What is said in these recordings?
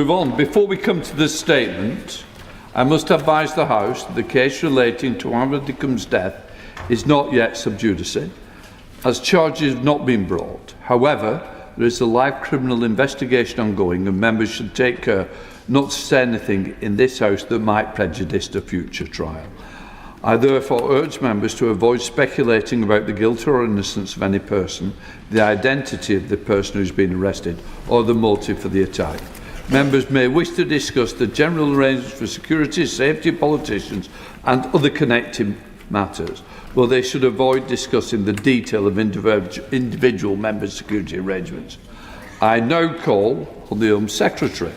Move on. Before we come to this statement, I must advise the House that the case relating to Ann Widdecombe's death is not yet sub judice, as charges have not been brought. However, there is a live criminal investigation ongoing, and members should take care not to say anything in this House that might prejudice the future trial. I therefore urge members to avoid speculating about the guilt or innocence of any person, the identity of the person who has been arrested, or the motive for the attack. Members may wish to discuss the general arrangements for security, safety of politicians and other connected matters, but they should avoid discussing the detail of individual members' security arrangements. I now call on the Home Secretary.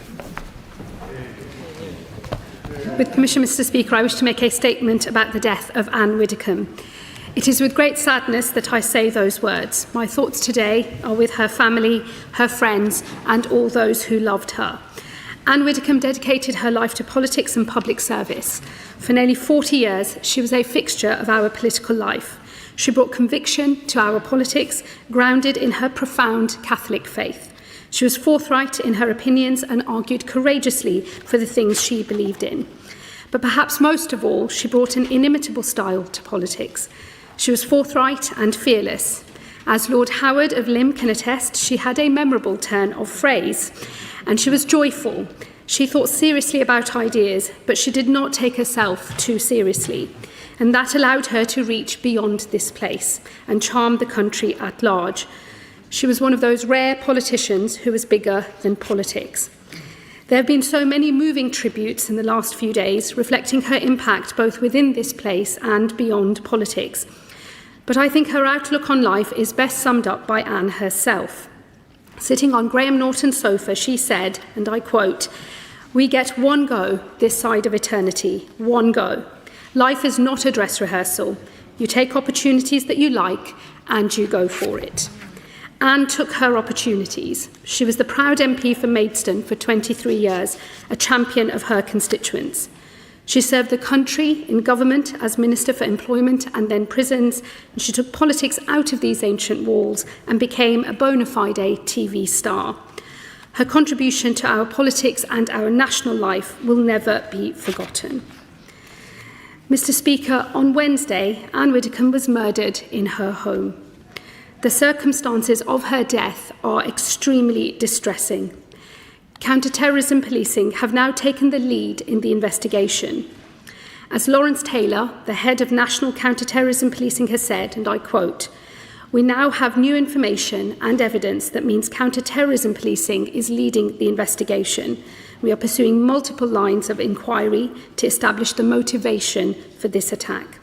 With permission, Mr. Speaker, I wish to make a statement about the death of Ann Widdecombe. It is with great sadness that I say those words. My thoughts today are with her family, her friends, and all those who loved her. Ann Widdecombe dedicated her life to politics and public service. For nearly 40 years, she was a fixture of our political life. She brought conviction to our politics, grounded in her profound Catholic faith. She was forthright in her opinions and argued courageously for the things she believed in. But perhaps most of all, she brought an inimitable style to politics. She was forthright and fearless. As Lord Howard of Lympne can attest, she had a memorable turn of phrase, and she was joyful. She thought seriously about ideas, but she did not take herself too seriously, and that allowed her to reach beyond this place and charm the country at large. She was one of those rare politicians who was bigger than politics. There have been so many moving tributes in the last few days, reflecting her impact both within this place and beyond politics. But I think her outlook on life is best summed up by Anne herself. Sitting on Graham Norton's sofa, she said, and I quote, "We get one go this side of eternity, one go. Life is not a dress rehearsal. You take opportunities that you like and you go for it." Anne took her opportunities. She was the proud MP for Maidstone for 23 years, a champion of her constituents. She served the country in government as Minister for Employment and then Prisons, and she took politics out of these ancient walls and became a bona fide TV star. Her contribution to our politics and our national life will never be forgotten. Mr. Speaker, on Wednesday, Ann Widdecombe was murdered in her home. The circumstances of her death are extremely distressing. Counter-terrorism policing have now taken the lead in the investigation. As Laurence Taylor, the head of National Counter-Terrorism Policing, has said, and I quote, "We now have new information and evidence that means counter-terrorism policing is leading the investigation. We are pursuing multiple lines of inquiry to establish the motivation for this attack."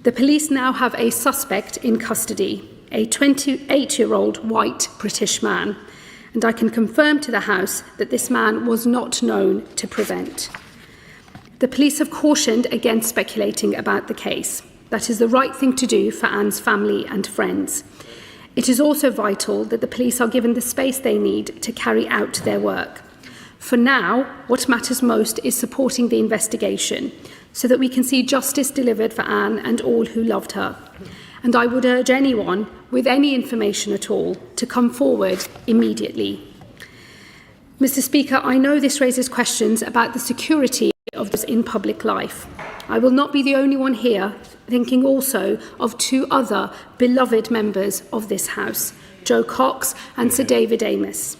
The police now have a suspect in custody, a 28-year-old white British man, and I can confirm to the House that this man was not known to prevent. The police have cautioned against speculating about the case. That is the right thing to do for Anne's family and friends. It is also vital that the police are given the space they need to carry out their work. For now, what matters most is supporting the investigation so that we can see justice delivered for Anne and all who loved her. And I would urge anyone with any information at all to come forward immediately. Mr. Speaker, I know this raises questions about the security of those in public life. I will not be the only one here thinking also of two other beloved members of this House, Joe Cox and Sir David Amess.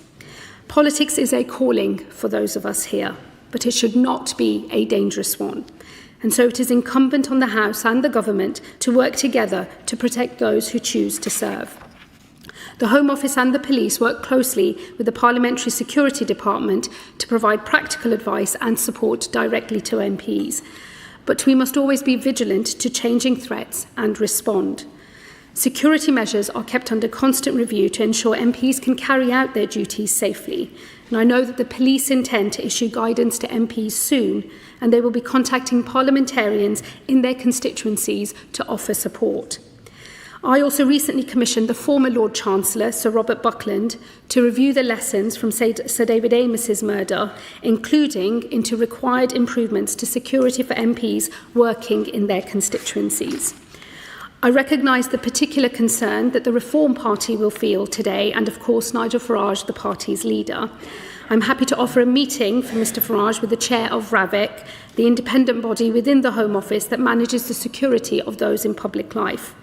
Politics is a calling for those of us here, but it should not be a dangerous one. And so it is incumbent on the House and the Government to work together to protect those who choose to serve. The Home Office and the police work closely with the Parliamentary Security Department to provide practical advice and support directly to MPs. But we must always be vigilant to changing threats and respond. Security measures are kept under constant review to ensure MPs can carry out their duties safely. And I know that the police intend to issue guidance to MPs soon, and they will be contacting parliamentarians in their constituencies to offer support. I also recently commissioned the former Lord Chancellor, Sir Robert Buckland, to review the lessons from Sir David Amess's murder, including into required improvements to security for MPs working in their constituencies. I recognise the particular concern that the Reform Party will feel today, and of course Nigel Farage, the party's leader. I'm happy to offer a meeting for Mr Farage with the chair of RAVIC, the independent body within the Home Office that manages the security of those in public life.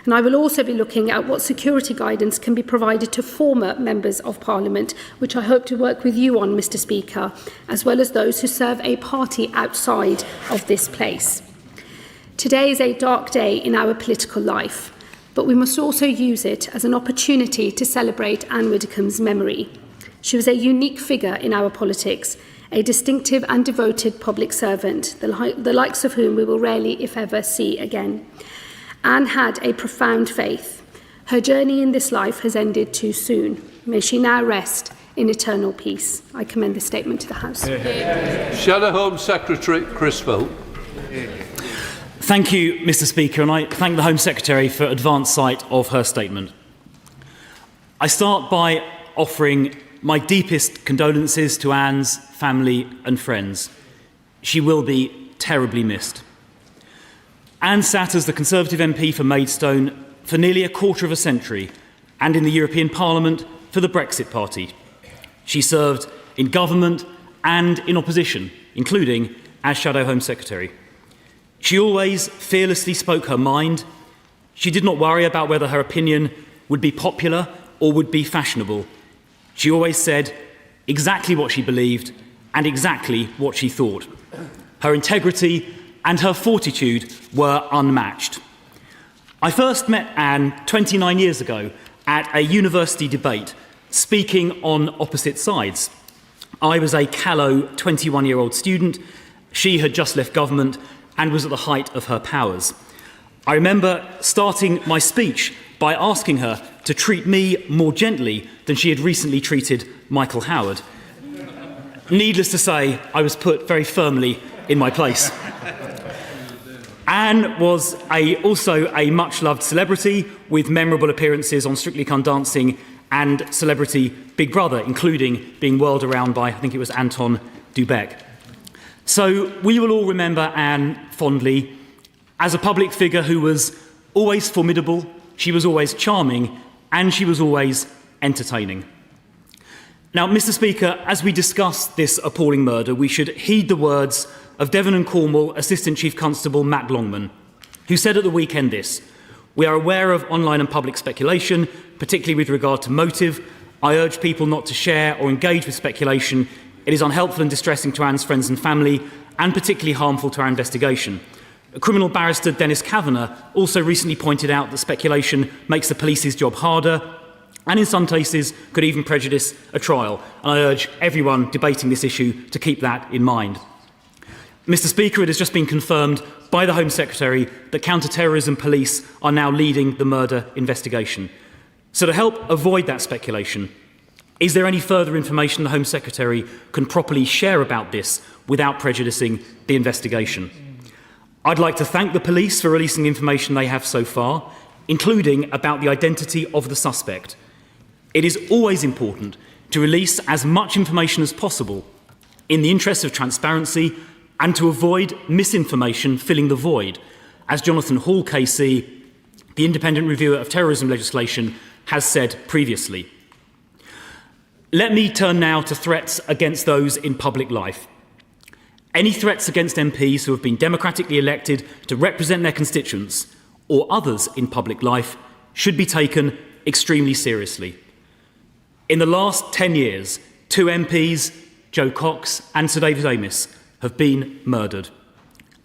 And I will also be looking at what security guidance can be provided to former members of Parliament, which I hope to work with you on, Mr Speaker, as well as those who serve a party outside of this place. Today is a dark day in our political life, but we must also use it as an opportunity to celebrate Ann Widdecombe's memory. She was a unique figure in our politics, a distinctive and devoted public servant, the likes of whom we will rarely, if ever, see again. Anne had a profound faith. Her journey in this life has ended too soon. May she now rest in eternal peace. I commend this statement to the House. Shadow Home Secretary Chris Philp. Thank you, Mr Speaker, and I thank the Home Secretary for advance sight of her statement. I start by offering my deepest condolences to Anne's family and friends. She will be terribly missed. Anne sat as the Conservative MP for Maidstone for nearly a quarter of a century and in the European Parliament for the Brexit Party. She served in government and in opposition, including as Shadow Home Secretary. She always fearlessly spoke her mind. She did not worry about whether her opinion would be popular or would be fashionable. She always said exactly what she believed and exactly what she thought. Her integrity and her fortitude were unmatched. I first met Anne 29 years ago at a university debate, speaking on opposite sides. I was a callow 21-year-old student. She had just left government and was at the height of her powers. I remember starting my speech by asking her to treat me more gently than she had recently treated Michael Howard. Needless to say, I was put very firmly in my place. Anne was also a much-loved celebrity with memorable appearances on Strictly Come Dancing and Celebrity Big Brother, including being whirled around by, I think it was Anton Dubek. So we will all remember Anne fondly as a public figure who was always formidable, she was always charming, and she was always entertaining. Now, Mr Speaker, as we discuss this appalling murder, we should heed the words of Devon and Cornwall Assistant Chief Constable Matt Longman, who said at the weekend this: "We are aware of online and public speculation, particularly with regard to motive. I urge people not to share or engage with speculation. It is unhelpful and distressing to Anne's friends and family, and particularly harmful to our investigation." Criminal barrister Dennis Kavanagh also recently pointed out that speculation makes the police's job harder and in some cases could even prejudice a trial. And I urge everyone debating this issue to keep that in mind. Mr Speaker, it has just been confirmed by the Home Secretary that counter-terrorism police are now leading the murder investigation. So to help avoid that speculation, is there any further information the Home Secretary can properly share about this without prejudicing the investigation? I'd like to thank the police for releasing the information they have so far, including about the identity of the suspect. It is always important to release as much information as possible in the interest of transparency and to avoid misinformation filling the void, as Jonathan Hall KC, the independent reviewer of terrorism legislation, has said previously. Let me turn now to threats against those in public life. Any threats against MPs who have been democratically elected to represent their constituents or others in public life should be taken extremely seriously. In the last 10 years, 2 MPs, Joe Cox and Sir David Amess, have been murdered.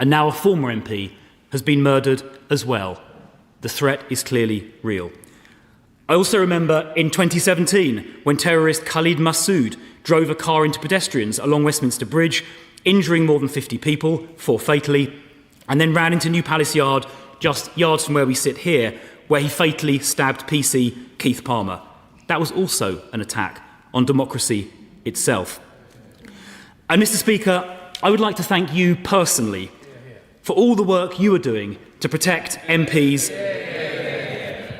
And now a former MP has been murdered as well. The threat is clearly real. I also remember in 2017 when terrorist Khalid Massoud drove a car into pedestrians along Westminster Bridge, injuring more than 50 people, 4 fatally, and then ran into New Palace Yard, just yards from where we sit here, where he fatally stabbed PC Keith Palmer. That was also an attack on democracy itself. And Mr Speaker, I would like to thank you personally for all the work you are doing to protect MPs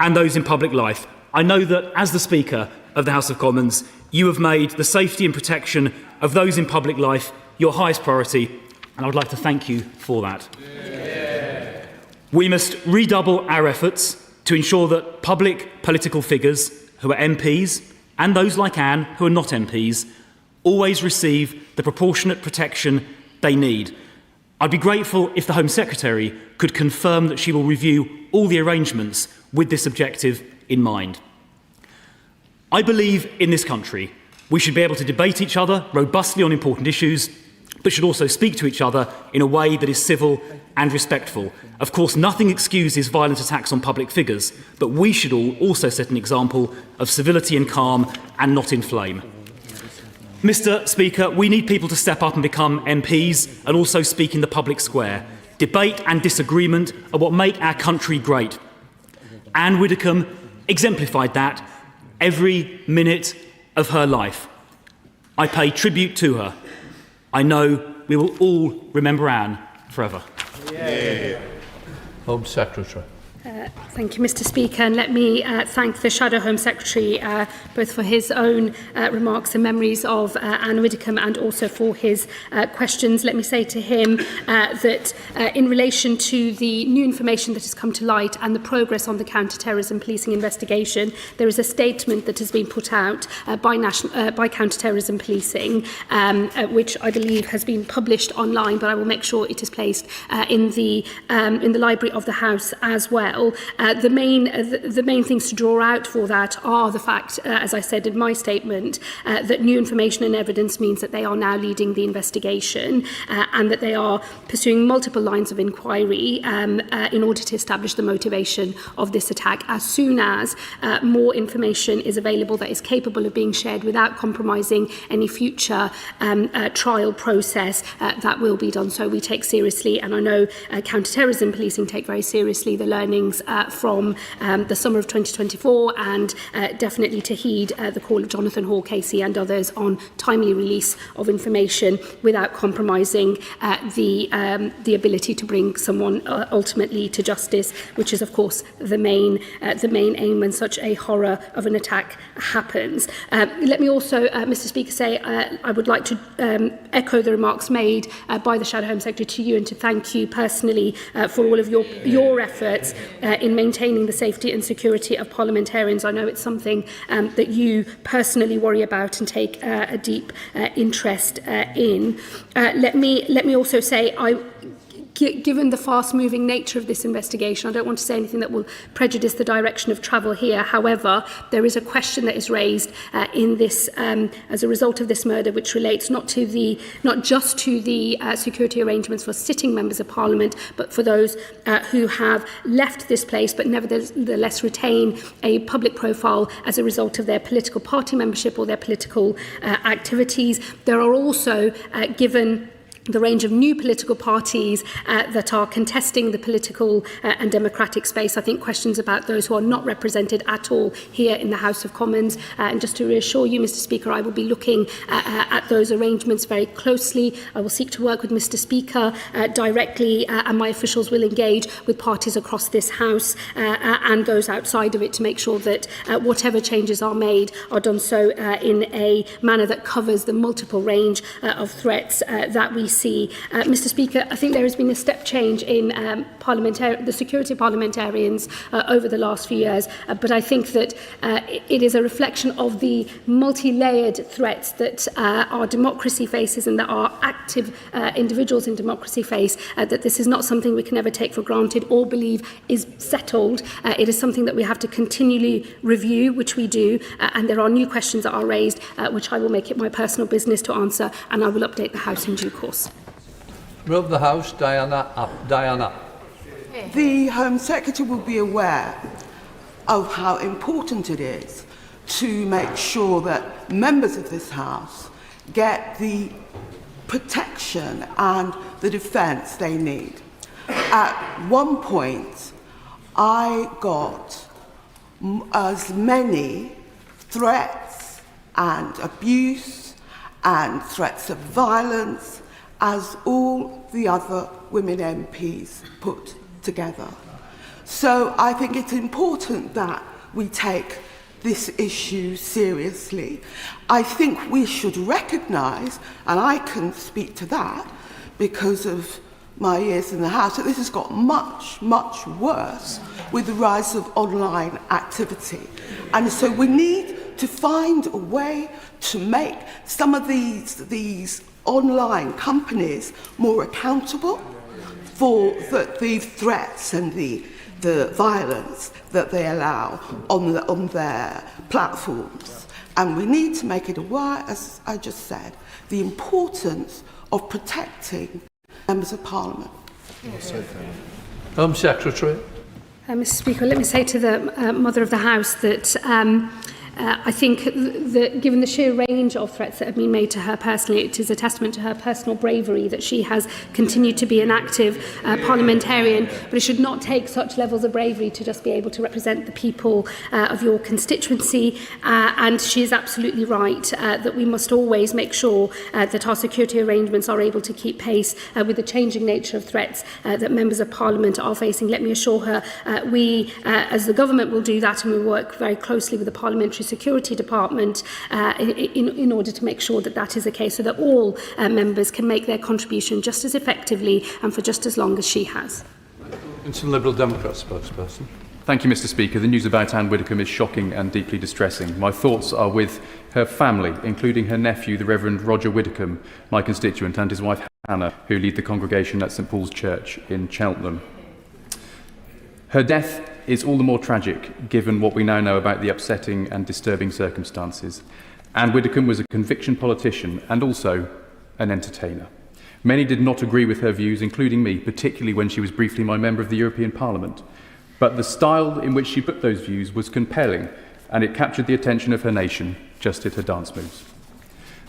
and those in public life. I know that as the Speaker of the House of Commons, you have made the safety and protection of those in public life your highest priority, and I would like to thank you for that. We must redouble our efforts to ensure that public political figures who are MPs and those like Anne who are not MPs always receive the proportionate protection they need. I'd be grateful if the Home Secretary could confirm that she will review all the arrangements with this objective in mind. I believe in this country we should be able to debate each other robustly on important issues, but should also speak to each other in a way that is civil and respectful. Of course, nothing excuses violent attacks on public figures, but we should all also set an example of civility and calm and not inflame. Mr. Speaker, we need people to step up and become MPs and also speak in the public square. Debate and disagreement are what make our country great. Ann Widdecombe exemplified that every minute of her life. I pay tribute to her. I know we will all remember Anne forever. Yeah. Home Secretary. Thank you, Mr. Speaker, and let me thank the Shadow Home Secretary both for his own remarks and memories of Ann Widdecombe and also for his questions. Let me say to him that in relation to the new information that has come to light and the progress on the counter-terrorism policing investigation, there is a statement that has been put out by counter-terrorism policing, which I believe has been published online, but I will make sure it is placed in the library of the House as well. The main things to draw out for that are the fact, as I said in my statement, that new information and evidence means that they are now leading the investigation and that they are pursuing multiple lines of inquiry in order to establish the motivation of this attack. As soon as more information is available that is capable of being shared without compromising any future trial process, that will be done. So we take seriously, and I know counter-terrorism policing take very seriously the learnings from the summer of 2024 and definitely to heed the call of Jonathan Hall, Casey and others on timely release of information without compromising the ability to bring someone ultimately to justice, which is of course the main aim when such a horror of an attack happens. Let me also, Mr. Speaker, say I would like to echo the remarks made by the Shadow Home Secretary to you and to thank you personally for all of your efforts in maintaining the safety and security of parliamentarians. I know it's something that you personally worry about and take a deep interest in. Let me also say given the fast-moving nature of this investigation, I don't want to say anything that will prejudice the direction of travel here. However, there is a question that is raised in this as a result of this murder, which relates not just to the security arrangements for sitting members of Parliament, but for those who have left this place but nevertheless retain a public profile as a result of their political party membership or their political activities. There are also, given the range of new political parties that are contesting the political and democratic space. I think questions about those who are not represented at all here in the House of Commons. And just to reassure you, Mr. Speaker, I will be looking at those arrangements very closely. I will seek to work with Mr. Speaker directly and my officials will engage with parties across this House and those outside of it to make sure that whatever changes are made are done so in a manner that covers the multiple range of threats that we see. Mr. Speaker, I think there has been a step change in the security of parliamentarians over the last few years, but I think that it is a reflection of the multi-layered threats that our democracy faces and that our active individuals in democracy face, that this is not something we can ever take for granted or believe is settled. It is something that we have to continually review, which we do, and there are new questions that are raised, which I will make it my personal business to answer, and I will update the House in due course. Of the House, Diana. The Home Secretary will be aware of how important it is to make sure that members of this House get the protection and the defence they need. At one point, I got as many threats and abuse and threats of violence as all the other women MPs put together. So I think it's important that we take this issue seriously. I think we should recognise, and I can speak to that because of my years in the House, that this has got much, much worse with the rise of online activity. And so we need to find a way to make some of these online companies more accountable for the threats and the violence that they allow on their platforms. And we need to make it aware, as I just said, the importance of protecting members of Parliament. Home Secretary. Mr Speaker, let me say to the Mother of the House that I think that given the sheer range of threats that have been made to her personally, it is a testament to her personal bravery that she has continued to be an active parliamentarian, but it should not take such levels of bravery to just be able to represent the people of your constituency, and she is absolutely right that we must always make sure that our security arrangements are able to keep pace with the changing nature of threats that members of Parliament are facing. Let me assure her we, as the government, will do that, and we work very closely with the Parliamentary Security Department in order to make sure that that is the case, so that all members can make their contribution just as effectively and for just as long as she has. Some Liberal Democrat spokesperson. Thank you, Mr Speaker. The news about Ann Widdecombe is shocking and deeply distressing. My thoughts are with her family, including her nephew, the Reverend Roger Widdecombe, my constituent, and his wife Hannah, who lead the congregation at St Paul's Church in Cheltenham. Her death is all the more tragic, given what we now know about the upsetting and disturbing circumstances. Ann Widdecombe was a conviction politician and also an entertainer. Many did not agree with her views, including me, particularly when she was briefly my member of the European Parliament. But the style in which she put those views was compelling, and it captured the attention of her nation, just at her dance moves.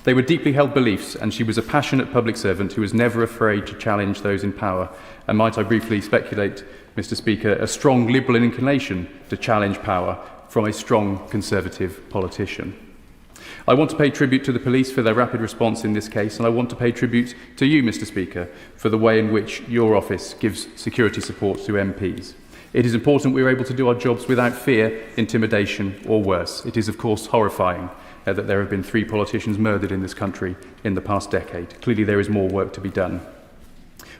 They were deeply held beliefs, and she was a passionate public servant who was never afraid to challenge those in power, and might I briefly speculate, Mr Speaker, a strong liberal inclination to challenge power from a strong Conservative politician. I want to pay tribute to the police for their rapid response in this case, and I want to pay tribute to you, Mr Speaker, for the way in which your office gives security support to MPs. It is important we are able to do our jobs without fear, intimidation or worse. It is of course horrifying that there have been 3 politicians murdered in this country in the past decade. Clearly there is more work to be done.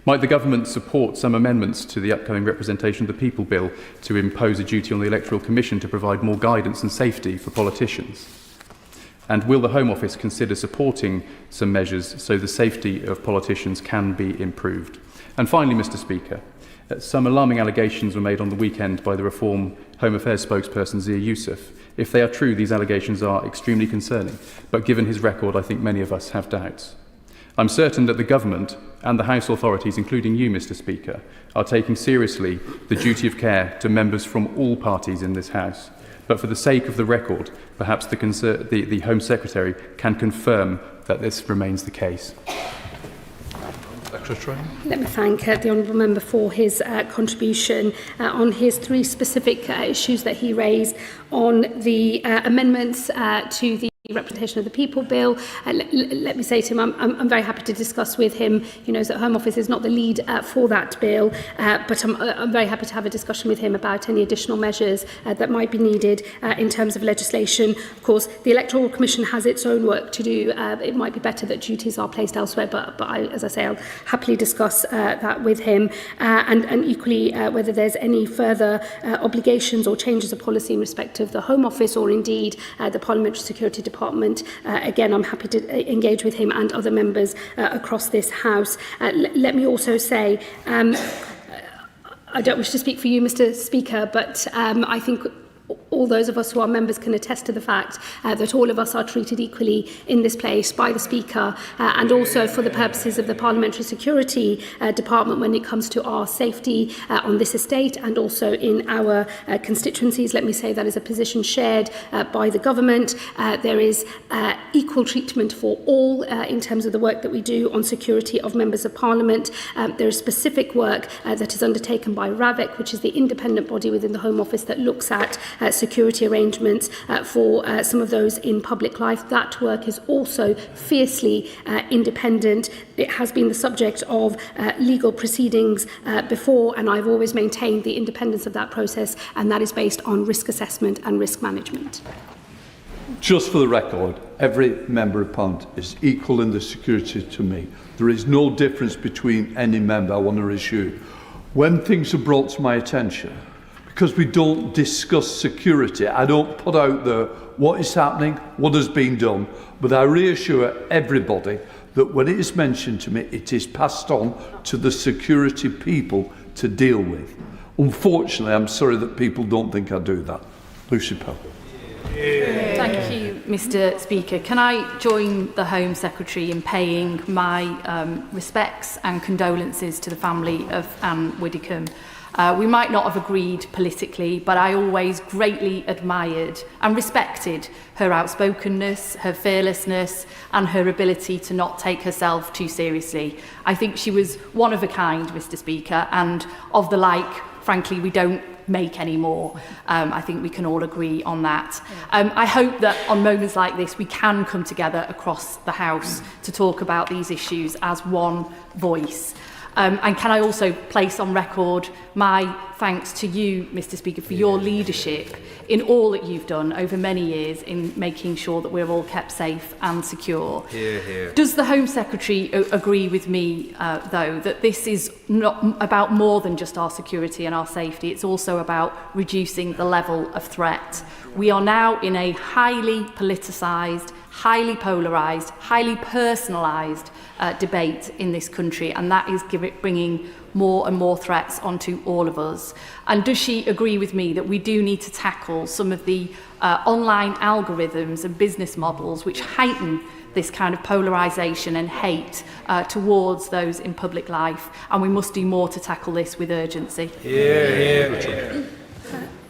Might the government support some amendments to the upcoming Representation of the People Bill to impose a duty on the Electoral Commission to provide more guidance and safety for politicians? And will the Home Office consider supporting some measures so the safety of politicians can be improved? And finally, Mr Speaker, some alarming allegations were made on the weekend by the Reform Home Affairs spokesperson Zia Youssef. If they are true, these allegations are extremely concerning, but given his record, I think many of us have doubts. I'm certain that the government and the House authorities, including you, Mr Speaker, are taking seriously the duty of care to members from all parties in this House. But for the sake of the record, perhaps the Home Secretary can confirm that this remains the case. Secretary. Let me thank the Honourable Member for his contribution on his 3 specific issues that he raised on the amendments to the Representation of the People Bill. Let me say to him, I'm very happy to discuss with him. He knows that Home Office is not the lead for that bill, but I'm very happy to have a discussion with him about any additional measures that might be needed in terms of legislation. Of course, the Electoral Commission has its own work to do. It might be better that duties are placed elsewhere, but as I say, I'll happily discuss that with him. And equally, whether there's any further obligations or changes of policy in respect of the Home Office or indeed the Parliamentary Security Department. Again, I'm happy to engage with him and other members across this House. Let me also say, I don't wish to speak for you, Mr Speaker, but I think all those of us who are members can attest to the fact that all of us are treated equally in this place by the Speaker and also for the purposes of the Parliamentary Security Department when it comes to our safety on this estate and also in our constituencies. Let me say that is a position shared by the government. There is equal treatment for all in terms of the work that we do on security of members of Parliament. There is specific work that is undertaken by RAVEC, which is the independent body within the Home Office that looks at security arrangements for some of those in public life. That work is also fiercely independent. It has been the subject of legal proceedings before, and I've always maintained the independence of that process, and that is based on risk assessment and risk management. Just for the record, every member of Parliament is equal in the security to me. There is no difference between any member, I want to assure you. When things are brought to my attention, because we don't discuss security. I don't put out there what is happening, what has been done, but I reassure everybody that when it is mentioned to me, it is passed on to the security people to deal with. Unfortunately, I'm sorry that people don't think I do that. Lucy Pell. Thank you, Mr. Speaker. Can I join the Home Secretary in paying my respects and condolences to the family of Ann Widdecombe? We might not have agreed politically, but I always greatly admired and respected her outspokenness, her fearlessness, and her ability to not take herself too seriously. I think she was one of a kind, Mr. Speaker, and of the like, frankly, we don't make any more. I think we can all agree on that. I hope that on moments like this, we can come together across the House to talk about these issues as one voice. And can I also place on record my thanks to you, Mr. Speaker, for your leadership in all that you've done over many years in making sure that we're all kept safe and secure. Does the Home Secretary agree with me, though, that this is not about more than just our security and our safety? It's also about reducing the level of threat. We are now in a highly politicised, highly polarised, highly personalised debate in this country, and that is bringing more and more threats onto all of us. And does she agree with me that we do need to tackle some of the online algorithms and business models which heighten this kind of polarisation and hate towards those in public life, and we must do more to tackle this with urgency?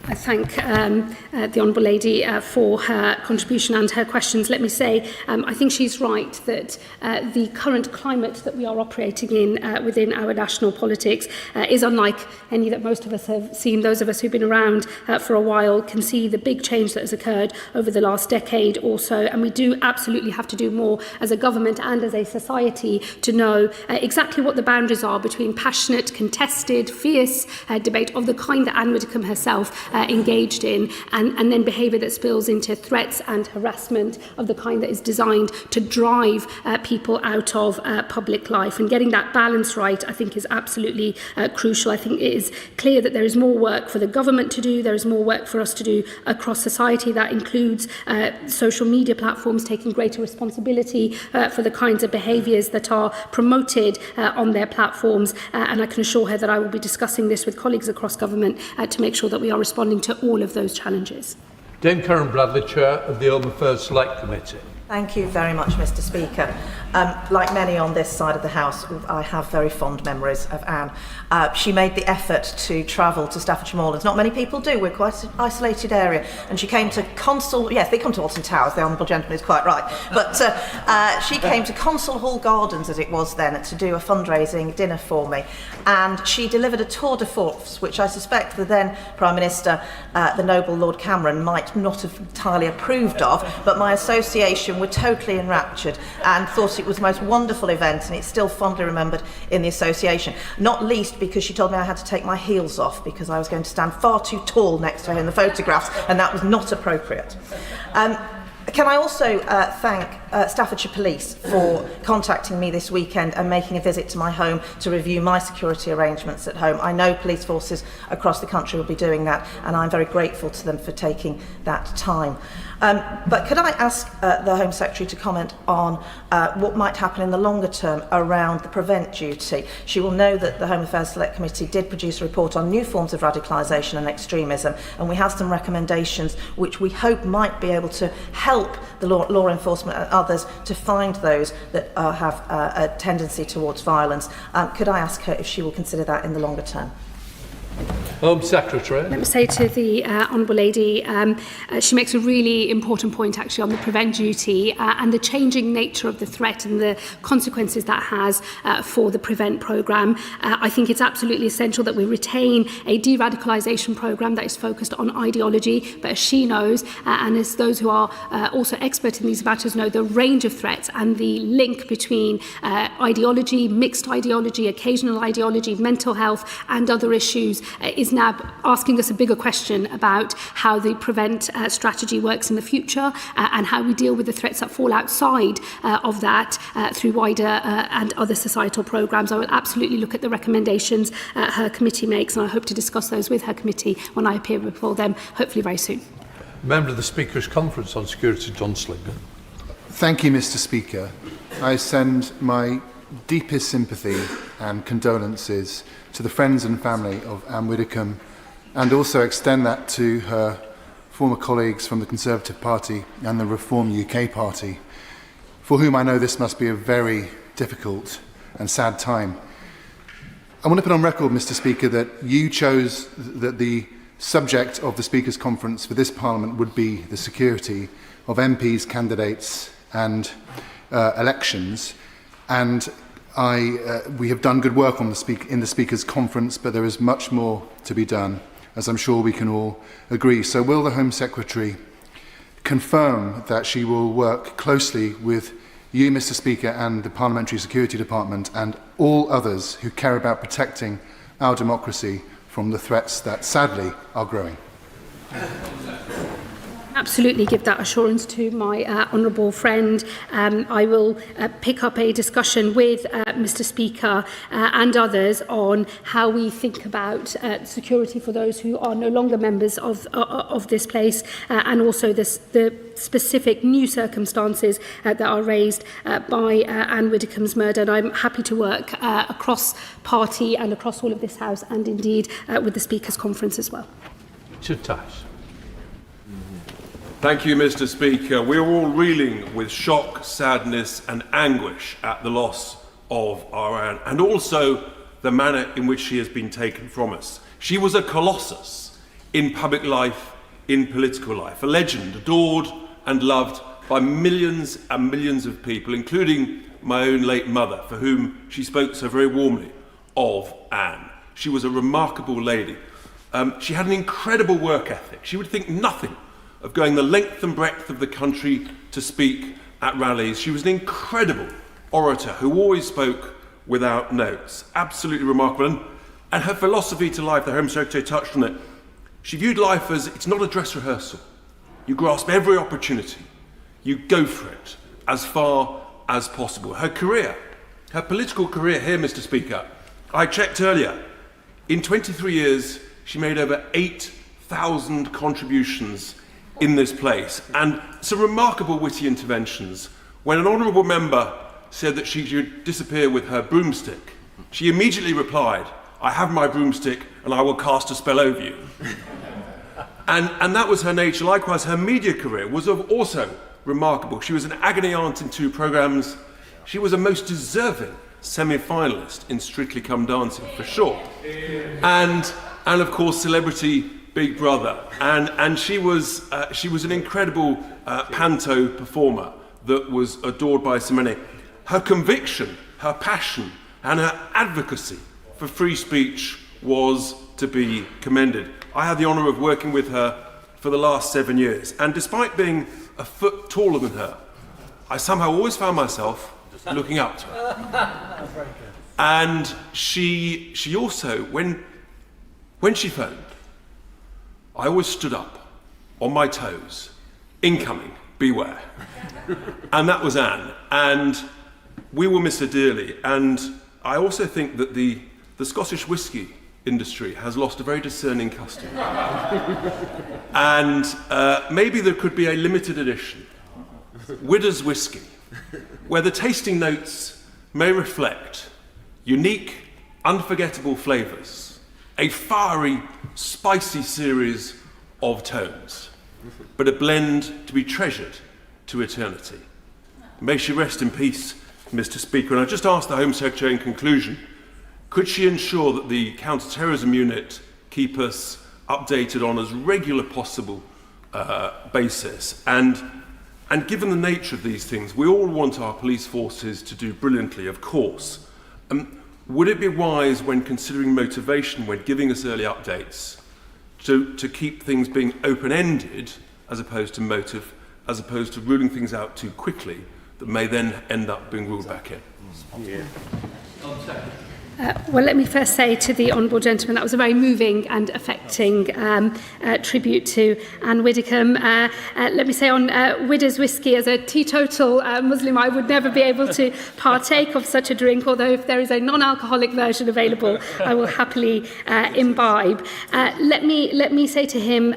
I thank the Honourable Lady for her contribution and her questions. Let me say, I think she's right that the current climate that we are operating in within our national politics is unlike any that most of us have seen. Those of us who've been around for a while can see the big change that has occurred over the last decade or so, and we do absolutely have to do more as a government and as a society to know exactly what the boundaries are between passionate, contested, fierce debate of the kind that Ann Widdecombe herself engaged in, and then behaviour that spills into threats and harassment of the kind that is designed to drive people out of public life. And getting that balance right, I think, is absolutely crucial. I think it is clear that there is more work for the government to do, there is more work for us to do across society. That includes social media platforms taking greater responsibility for the kinds of behaviours that are promoted on their platforms, and I can assure her that I will be discussing this with colleagues across government to make sure that we are responding to all of those challenges. Dame Karen Bradley, Chair of the Home Affairs Select Committee. Thank you very much, Mr. Speaker. Like many on this side of the House, I have very fond memories of Anne. She made the effort to travel to Staffordshire Moorlands. Not many people do. We're quite an isolated area. And she came to Consul... Yes, they come to Alton Towers. The Honourable Gentleman is quite right. But she came to Consul Hall Gardens, as it was then, to do a fundraising dinner for me. And she delivered a tour de force, which I suspect the then Prime Minister, the noble Lord Cameron, might not have entirely approved of. But my association were totally enraptured and thought it was the most wonderful event, and it's still fondly remembered in the association, not least because she told me I had to take my heels off because I was going to stand far too tall next to her in the photographs, and that was not appropriate. Can I also thank Staffordshire Police for contacting me this weekend and making a visit to my home to review my security arrangements at home. I know police forces across the country will be doing that, and I'm very grateful to them for taking that time. But could I ask the Home Secretary to comment on what might happen in the longer term around the prevent duty? She will know that the Home Affairs Select Committee did produce a report on new forms of radicalisation and extremism, and we have some recommendations which we hope might be able to help the law enforcement and others to find those that have a tendency towards violence. Could I ask her if she will consider that in the longer term? Home Secretary. Let me say to the Honourable Lady, she makes a really important point actually on the prevent duty and the changing nature of the threat and the consequences that has for the prevent programme. I think it's absolutely essential that we retain a de-radicalisation programme that is focused on ideology, but as she knows, and as those who are also expert in these matters know, the range of threats and the link between ideology, mixed ideology, occasional ideology, mental health and other issues is is now asking us a bigger question about how the prevent strategy works in the future and how we deal with the threats that fall outside of that through wider and other societal programmes. I will absolutely look at the recommendations her committee makes, and I hope to discuss those with her committee when I appear before them, hopefully very soon. Member of the Speaker's Conference on Security, John Slinger. Thank you, Mr. Speaker. I send my deepest sympathy and condolences to the friends and family of Ann Widdecombe, and also extend that to her former colleagues from the Conservative Party and the Reform UK Party, for whom I know this must be a very difficult and sad time. I want to put on record, Mr. Speaker, that you chose that the subject of the Speaker's Conference for this Parliament would be the security of MPs, candidates and elections, and we have done good work on in the Speaker's Conference, but there is much more to be done, as I'm sure we can all agree. So will the Home Secretary confirm that she will work closely with you, Mr. Speaker, and the Parliamentary Security Department and all others who care about protecting our democracy from the threats that sadly are growing? Absolutely give that assurance to my honourable friend. I will pick up a discussion with Mr. Speaker and others on how we think about security for those who are no longer members of this place, and also the specific new circumstances that are raised by Ann Widdecombe's murder. And I'm happy to work across party and across all of this House, and indeed with the Speaker's Conference as well. Thank you, Mr. Speaker. We are all reeling with shock, sadness and anguish at the loss of our Anne, and also the manner in which she has been taken from us. She was a colossus in public life, in political life, a legend adored and loved by millions and millions of people, including my own late mother, for whom she spoke so very warmly of Anne. She was a remarkable lady. She had an incredible work ethic. She would think nothing of going the length and breadth of the country to speak at rallies. She was an incredible orator who always spoke without notes. Absolutely remarkable. And her philosophy to life, the Home Secretary touched on it. She viewed life as, it's not a dress rehearsal. You grasp every opportunity. You go for it as far as possible. Her career, her political career here, Mr. Speaker, I checked earlier, in 23 years, she made over 8,000 contributions in this place, and some remarkable witty interventions. When an honourable member said that she should disappear with her broomstick, she immediately replied, "I have my broomstick and I will cast a spell over you." and that was her nature. Likewise, her media career was also remarkable. She was an agony aunt in 2 programmes. She was a most deserving semi-finalist in Strictly Come Dancing, for sure. And of course, Celebrity Big Brother, and she was an incredible panto performer that was adored by so many. Her conviction, her passion, and her advocacy for free speech was to be commended. I had the honour of working with her for the last 7 years, and despite being a foot taller than her, I somehow always found myself looking up to her. And she also, when she phoned, I always stood up on my toes. Incoming, beware. And that was Anne. And we will miss her dearly. And I also think that the Scottish whisky industry has lost a very discerning customer. And maybe there could be a limited edition, Widder's Whisky, where the tasting notes may reflect unique, unforgettable flavours, a fiery, spicy series of tones, but a blend to be treasured to eternity. May she rest in peace, Mr. Speaker. And I just asked the Home Secretary in conclusion, could she ensure that the counter-terrorism unit keep us updated on as regular possible basis? And given the nature of these things, we all want our police forces to do brilliantly, of course. Would it be wise, when considering motivation, when giving us early updates, to keep things being open-ended as opposed to motive, as opposed to ruling things out too quickly that may then end up being ruled back in? Well, let me first say to the honourable gentleman that was a very moving and affecting tribute to Ann Widdecombe. Let me say on Widder's Whiskey, as a teetotal Muslim, I would never be able to partake of such a drink, although if there is a non-alcoholic version available, I will happily imbibe. Let me say to him,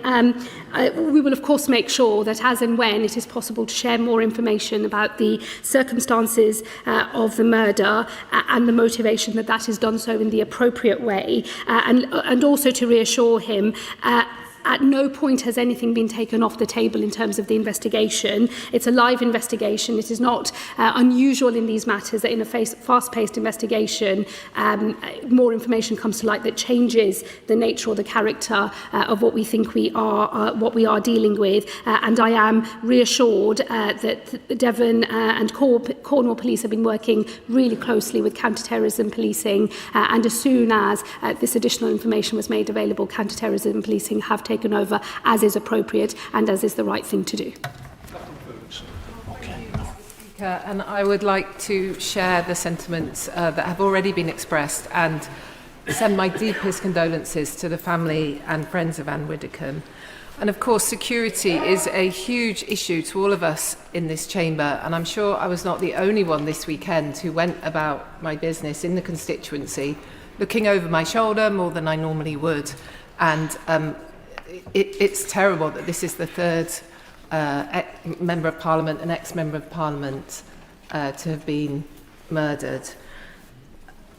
we will of course make sure that as and when it is possible to share more information about the circumstances of the murder and the motivation that is done so in the appropriate way, and also to reassure him at no point has anything been taken off the table in terms of the investigation. It's a live investigation. It is not unusual in these matters that in a fast-paced investigation, more information comes to light that changes the nature or the character of what we think we are dealing with. And I am reassured that Devon and Cornwall Police have been working really closely with counter-terrorism policing, and as soon as this additional information was made available, counter-terrorism policing have taken over as is appropriate and as is the right thing to do. And I would like to share the sentiments that have already been expressed and send my deepest condolences to the family and friends of Ann Widdecombe. And of course, security is a huge issue to all of us in this chamber, and I'm sure I was not the only one this weekend who went about my business in the constituency looking over my shoulder more than I normally would. And it's terrible that this is the third Member of Parliament, an ex-Member of Parliament, to have been murdered.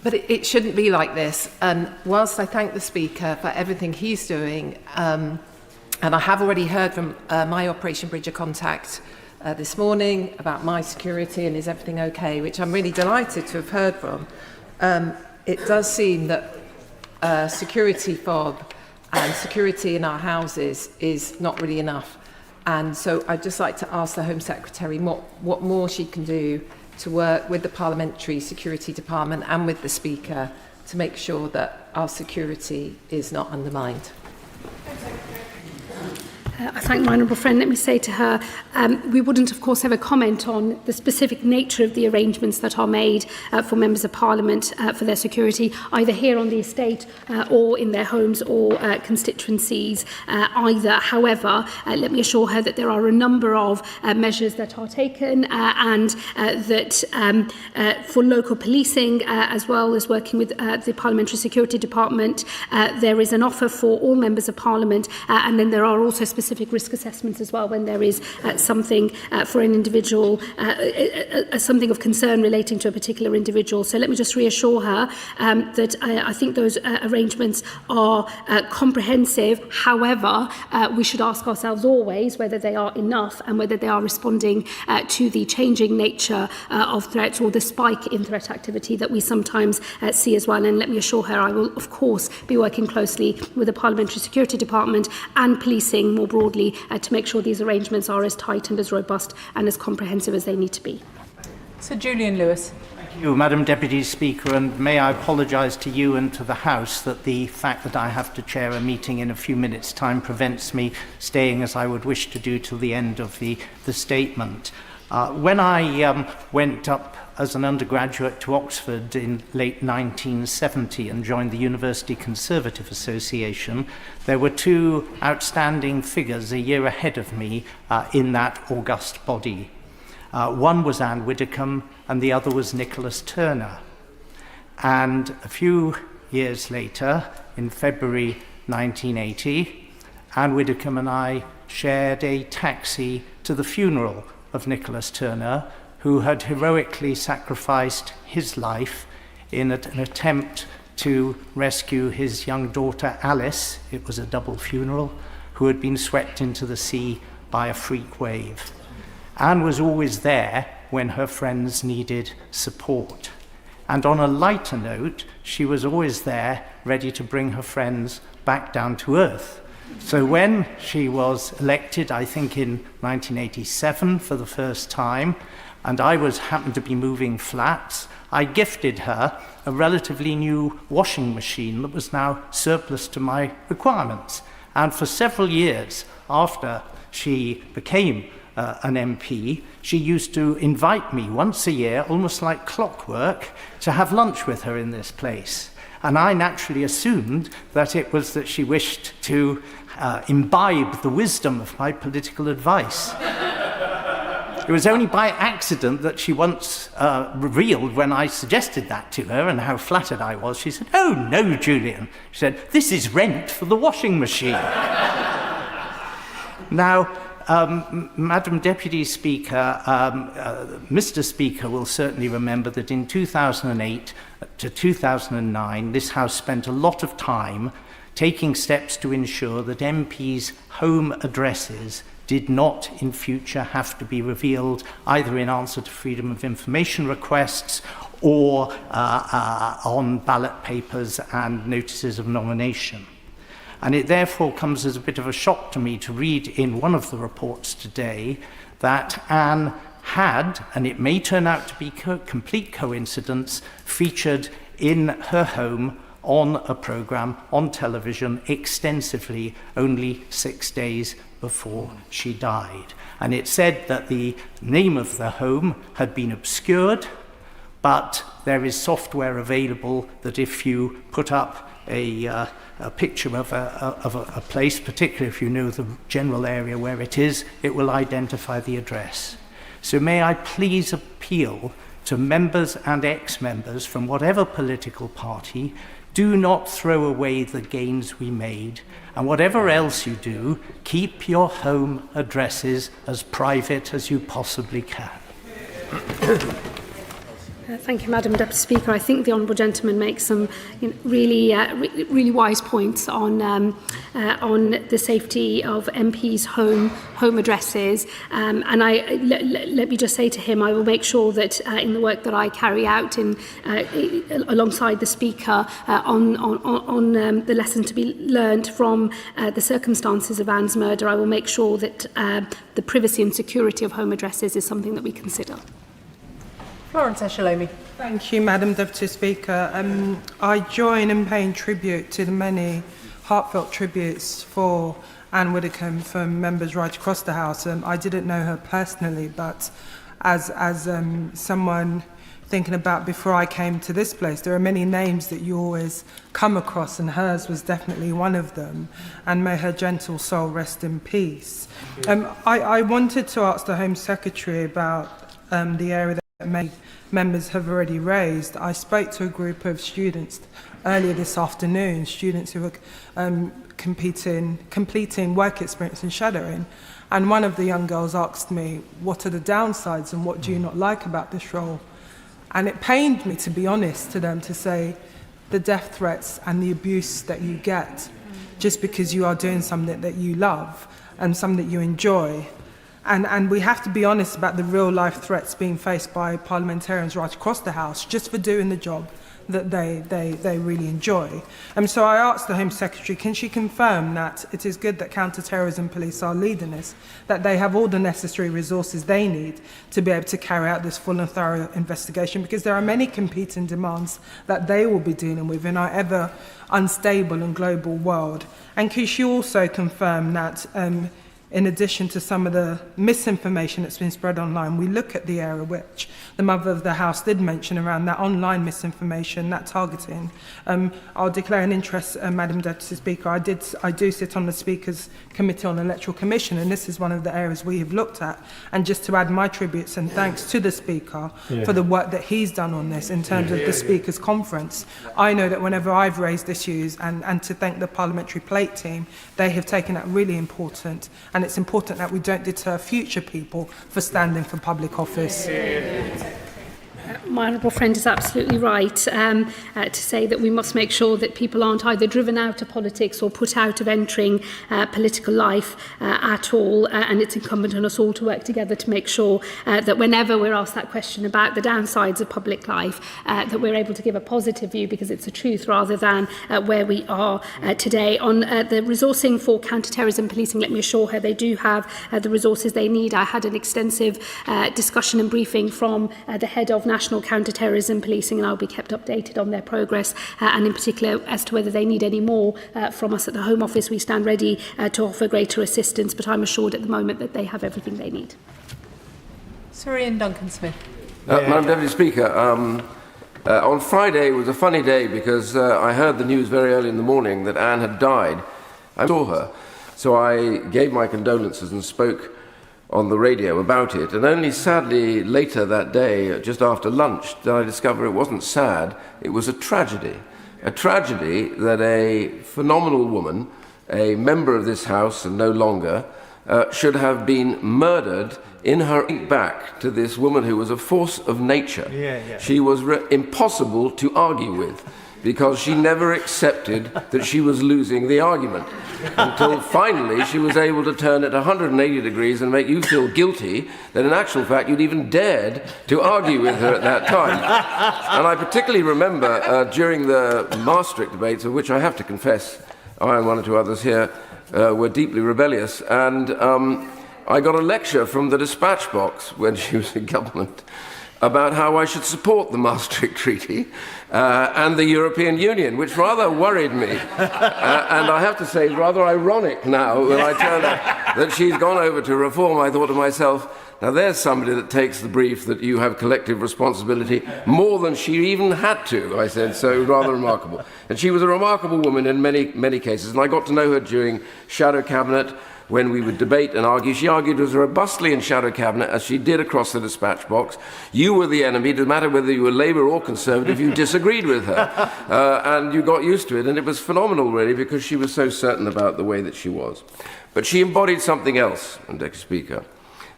But it shouldn't be like this. And whilst I thank the Speaker for everything he's doing, and I have already heard from my Operation Bridge of Contact this morning about my security and is everything okay, which I'm really delighted to have heard from, it does seem that security fob and security in our houses is not really enough. And so I'd just like to ask the Home Secretary what more she can do to work with the Parliamentary Security Department and with the Speaker to make sure that our security is not undermined. I thank my honourable friend. Let me say to her, we wouldn't, of course, ever comment on the specific nature of the arrangements that are made for members of Parliament for their security, either here on the estate or in their homes or constituencies either. However, let me assure her that there are a number of measures that are taken and that for local policing, as well as working with the Parliamentary Security Department, there is an offer for all members of Parliament, and then there are also specific risk assessments as well when there is something for an individual, something of concern relating to a particular individual. So let me just reassure her that I think those arrangements are comprehensive. However, we should ask ourselves always whether they are enough and whether they are responding to the changing nature of threats or the spike in threat activity that we sometimes see as well. And let me assure her I will, of course, be working closely with the Parliamentary Security Department and policing more broadly to make sure these arrangements are as tight and as robust and as comprehensive as they need to be. Sir Julian Lewis. Thank you, Madam Deputy Speaker, and may I apologise to you and to the House that the fact that I have to chair a meeting in a few minutes' time prevents me staying as I would wish to do till the end of the statement. When I went up as an undergraduate to Oxford in late 1970 and joined the University Conservative Association, there were two outstanding figures a year ahead of me in that august body. One was Ann Widdecombe and the other was Nicholas Turner. And a few years later, in February 1980, Ann Widdecombe and I shared a taxi to the funeral of Nicholas Turner, who had heroically sacrificed his life in an attempt to rescue his young daughter Alice. It was a double funeral, who had been swept into the sea by a freak wave. Anne was always there when her friends needed support. And on a lighter note, she was always there ready to bring her friends back down to earth. So when she was elected, I think in 1987 for the first time, and I happened to be moving flats, I gifted her a relatively new washing machine that was now surplus to my requirements. And for several years after she became an MP, she used to invite me once a year, almost like clockwork, to have lunch with her in this place. And I naturally assumed that it was that she wished to imbibe the wisdom of my political advice. It was only by accident that she once revealed, when I suggested that to her and how flattered I was, she said, "Oh, no, Julian." She said, "This is rent for the washing machine." Now, Madam Deputy Speaker, Mr. Speaker will certainly remember that in 2008 to 2009, this House spent a lot of time taking steps to ensure that MPs' home addresses did not in future have to be revealed either in answer to freedom of information requests or on ballot papers and notices of nomination. And it therefore comes as a bit of a shock to me to read in one of the reports today that Anne had, and it may turn out to be complete coincidence, featured in her home on a programme on television extensively only 6 days before she died. And it said that the name of the home had been obscured, but there is software available that if you put up a picture of a place, particularly if you know the general area where it is, it will identify the address. So may I please appeal to members and ex-members from whatever political party, do not throw away the gains we made, and whatever else you do, keep your home addresses as private as you possibly can. Thank you, Madam Deputy Speaker. I think the Honourable Gentleman makes some really wise points on the safety of MPs' home addresses. And let me just say to him, I will make sure that in the work that I carry out alongside the Speaker on the lesson to be learned from the circumstances of Anne's murder, I will make sure that the privacy and security of home addresses is something that we consider. Laurence Taylor. Thank you, Madam Deputy Speaker. I join in paying tribute to the many heartfelt tributes for Ann Widdecombe from members right across the House. I didn't know her personally, but as someone thinking about before I came to this place, there are many names that you always come across, and hers was definitely one of them. And may her gentle soul rest in peace. I wanted to ask the Home Secretary about the area that many members have already raised. I spoke to a group of students earlier this afternoon, students who were completing work experience in shadowing, and one of the young girls asked me, what are the downsides and what do you not like about this role? And it pained me, to be honest, to them to say the death threats and the abuse that you get just because you are doing something that you love and something that you enjoy. And we have to be honest about the real life threats being faced by parliamentarians right across the House just for doing the job that they really enjoy. So I asked the Home Secretary, can she confirm that it is good that counter-terrorism police are leading this, that they have all the necessary resources they need to be able to carry out this full and thorough investigation, because there are many competing demands that they will be dealing with in our ever unstable and global world. And can she also confirm that in addition to some of the misinformation that's been spread online, we look at the area which the Mother of the House did mention around that online misinformation, that targeting. I'll declare an interest, Madam Deputy Speaker. I do sit on the Speaker's Committee on Electoral Commission, and this is one of the areas we have looked at. And just to add my tributes and thanks to the Speaker for the work that he's done on this in terms of the Speaker's conference. I know that whenever I've raised issues, and to thank the Parliamentary Plate team, they have taken that really important. And it's important that we don't deter future people for standing for public office. My honourable friend is absolutely right to say that we must make sure that people aren't either driven out of politics or put out of entering political life at all, and it's incumbent on us all to work together to make sure that whenever we're asked that question about the downsides of public life, that we're able to give a positive view because it's a truth rather than where we are today. On the resourcing for counter-terrorism policing, let me assure her they do have the resources they need. I had an extensive discussion and briefing from the head of National national counter-terrorism policing, and I'll be kept updated on their progress, and in particular as to whether they need any more from us at the Home Office. We stand ready to offer greater assistance, but I'm assured at the moment that they have everything they need. Sir Ian Duncan-Smith. Madam Deputy Speaker, on Friday was a funny day because I heard the news very early in the morning that Anne had died. I saw her, so I gave my condolences and spoke on the radio about it. And only sadly later that day, just after lunch, did I discover it wasn't sad, it was a tragedy. A tragedy that a phenomenal woman, a member of this House and no longer, should have been murdered in her back to this woman who was a force of nature. She was impossible to argue with because she never accepted that she was losing the argument until finally she was able to turn it 180 degrees and make you feel guilty that in actual fact you'd even dared to argue with her at that time. And I particularly remember during the Maastricht debates, of which I have to confess I and one or two others here were deeply rebellious, and I got a lecture from the dispatch box when she was in government about how I should support the Maastricht Treaty and the European Union, which rather worried me. And I have to say, it's rather ironic now when I turn out that she's gone over to reform. I thought to myself, now there's somebody that takes the brief that you have collective responsibility more than she even had to, I said, so rather remarkable. And she was a remarkable woman in many, many cases, and I got to know her during Shadow Cabinet, when we would debate and argue. She argued as robustly in Shadow Cabinet as she did across the dispatch box. You were the enemy, no matter whether you were Labour or Conservative, you disagreed with her. And you got used to it, and it was phenomenal, really, because she was so certain about the way that she was. But she embodied something else, Mr. Speaker.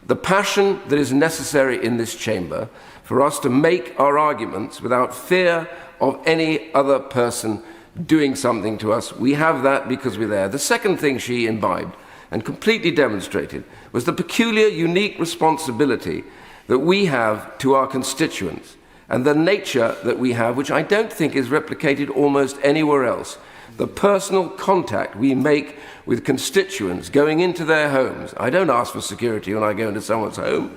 The passion that is necessary in this chamber for us to make our arguments without fear of any other person doing something to us. We have that because we're there. The second thing she imbibed and completely demonstrated was the peculiar, unique responsibility that we have to our constituents and the nature that we have, which I don't think is replicated almost anywhere else. The personal contact we make with constituents going into their homes. I don't ask for security when I go into someone's home.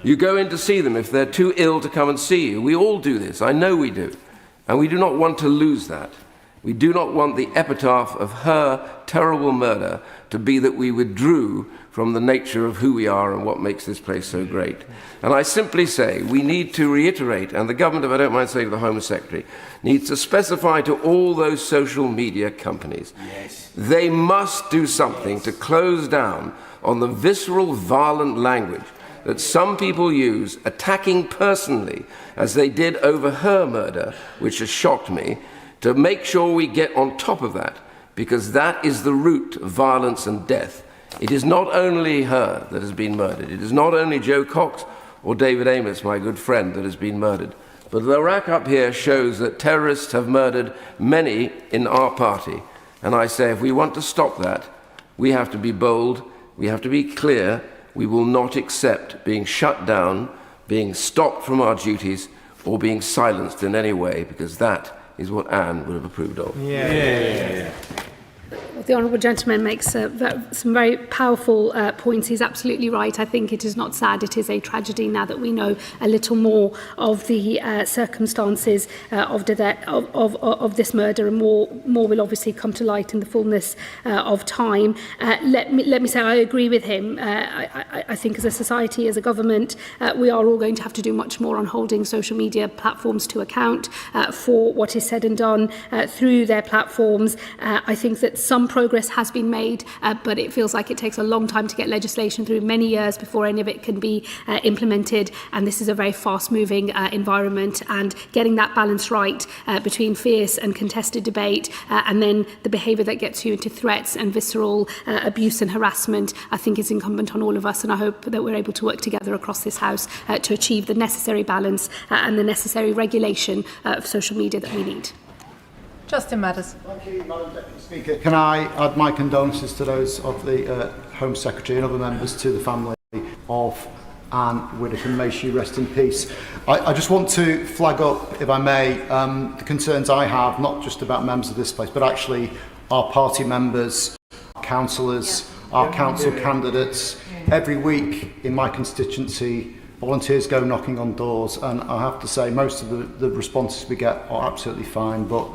You go in to see them if they're too ill to come and see you. We all do this. I know we do. And we do not want to lose that. We do not want the epitaph of her terrible murder to be that we withdrew from the nature of who we are and what makes this place so great. And I simply say we need to reiterate, and the government, if I don't mind saying to the Home Secretary, needs to specify to all those social media companies, they must do something to close down on the visceral, violent language that some people use, attacking personally, as they did over her murder, which has shocked me, to make sure we get on top of that, because that is the root of violence and death. It is not only her that has been murdered. It is not only Joe Cox or David Amos, my good friend, that has been murdered. But the rack up here shows that terrorists have murdered many in our party. And I say, if we want to stop that, we have to be bold, we have to be clear. We will not accept being shut down, being stopped from our duties, or being silenced in any way, because that is what Anne would have approved of. The Honourable Gentleman makes some very powerful points. He's absolutely right. I think it is not sad, it is a tragedy now that we know a little more of the circumstances of this murder, and more will obviously come to light in the fullness of time. Let me say I agree with him. I think as a society, as a government, we are all going to have to do much more on holding social media platforms to account for what is said and done through their platforms. I think that some progress has been made, but it feels like it takes a long time to get legislation through, many years before any of it can be implemented, and this is a very fast-moving environment, and getting that balance right between fierce and contested debate and then the behaviour that gets you into threats and visceral abuse and harassment, I think is incumbent on all of us, and I hope that we're able to work together across this House to achieve the necessary balance and the necessary regulation of social media that we need. Justin Madders. Thank you, Madam Deputy Speaker. Can I add my condolences to those of the Home Secretary and other members to the family of Ann Widdecombe. May she rest in peace. I just want to flag up, if I may, the concerns I have, not just about members of this place, but actually our party members, our councillors, our council candidates. Every week in my constituency volunteers go knocking on doors, and I have to say most of the responses we get are absolutely fine, but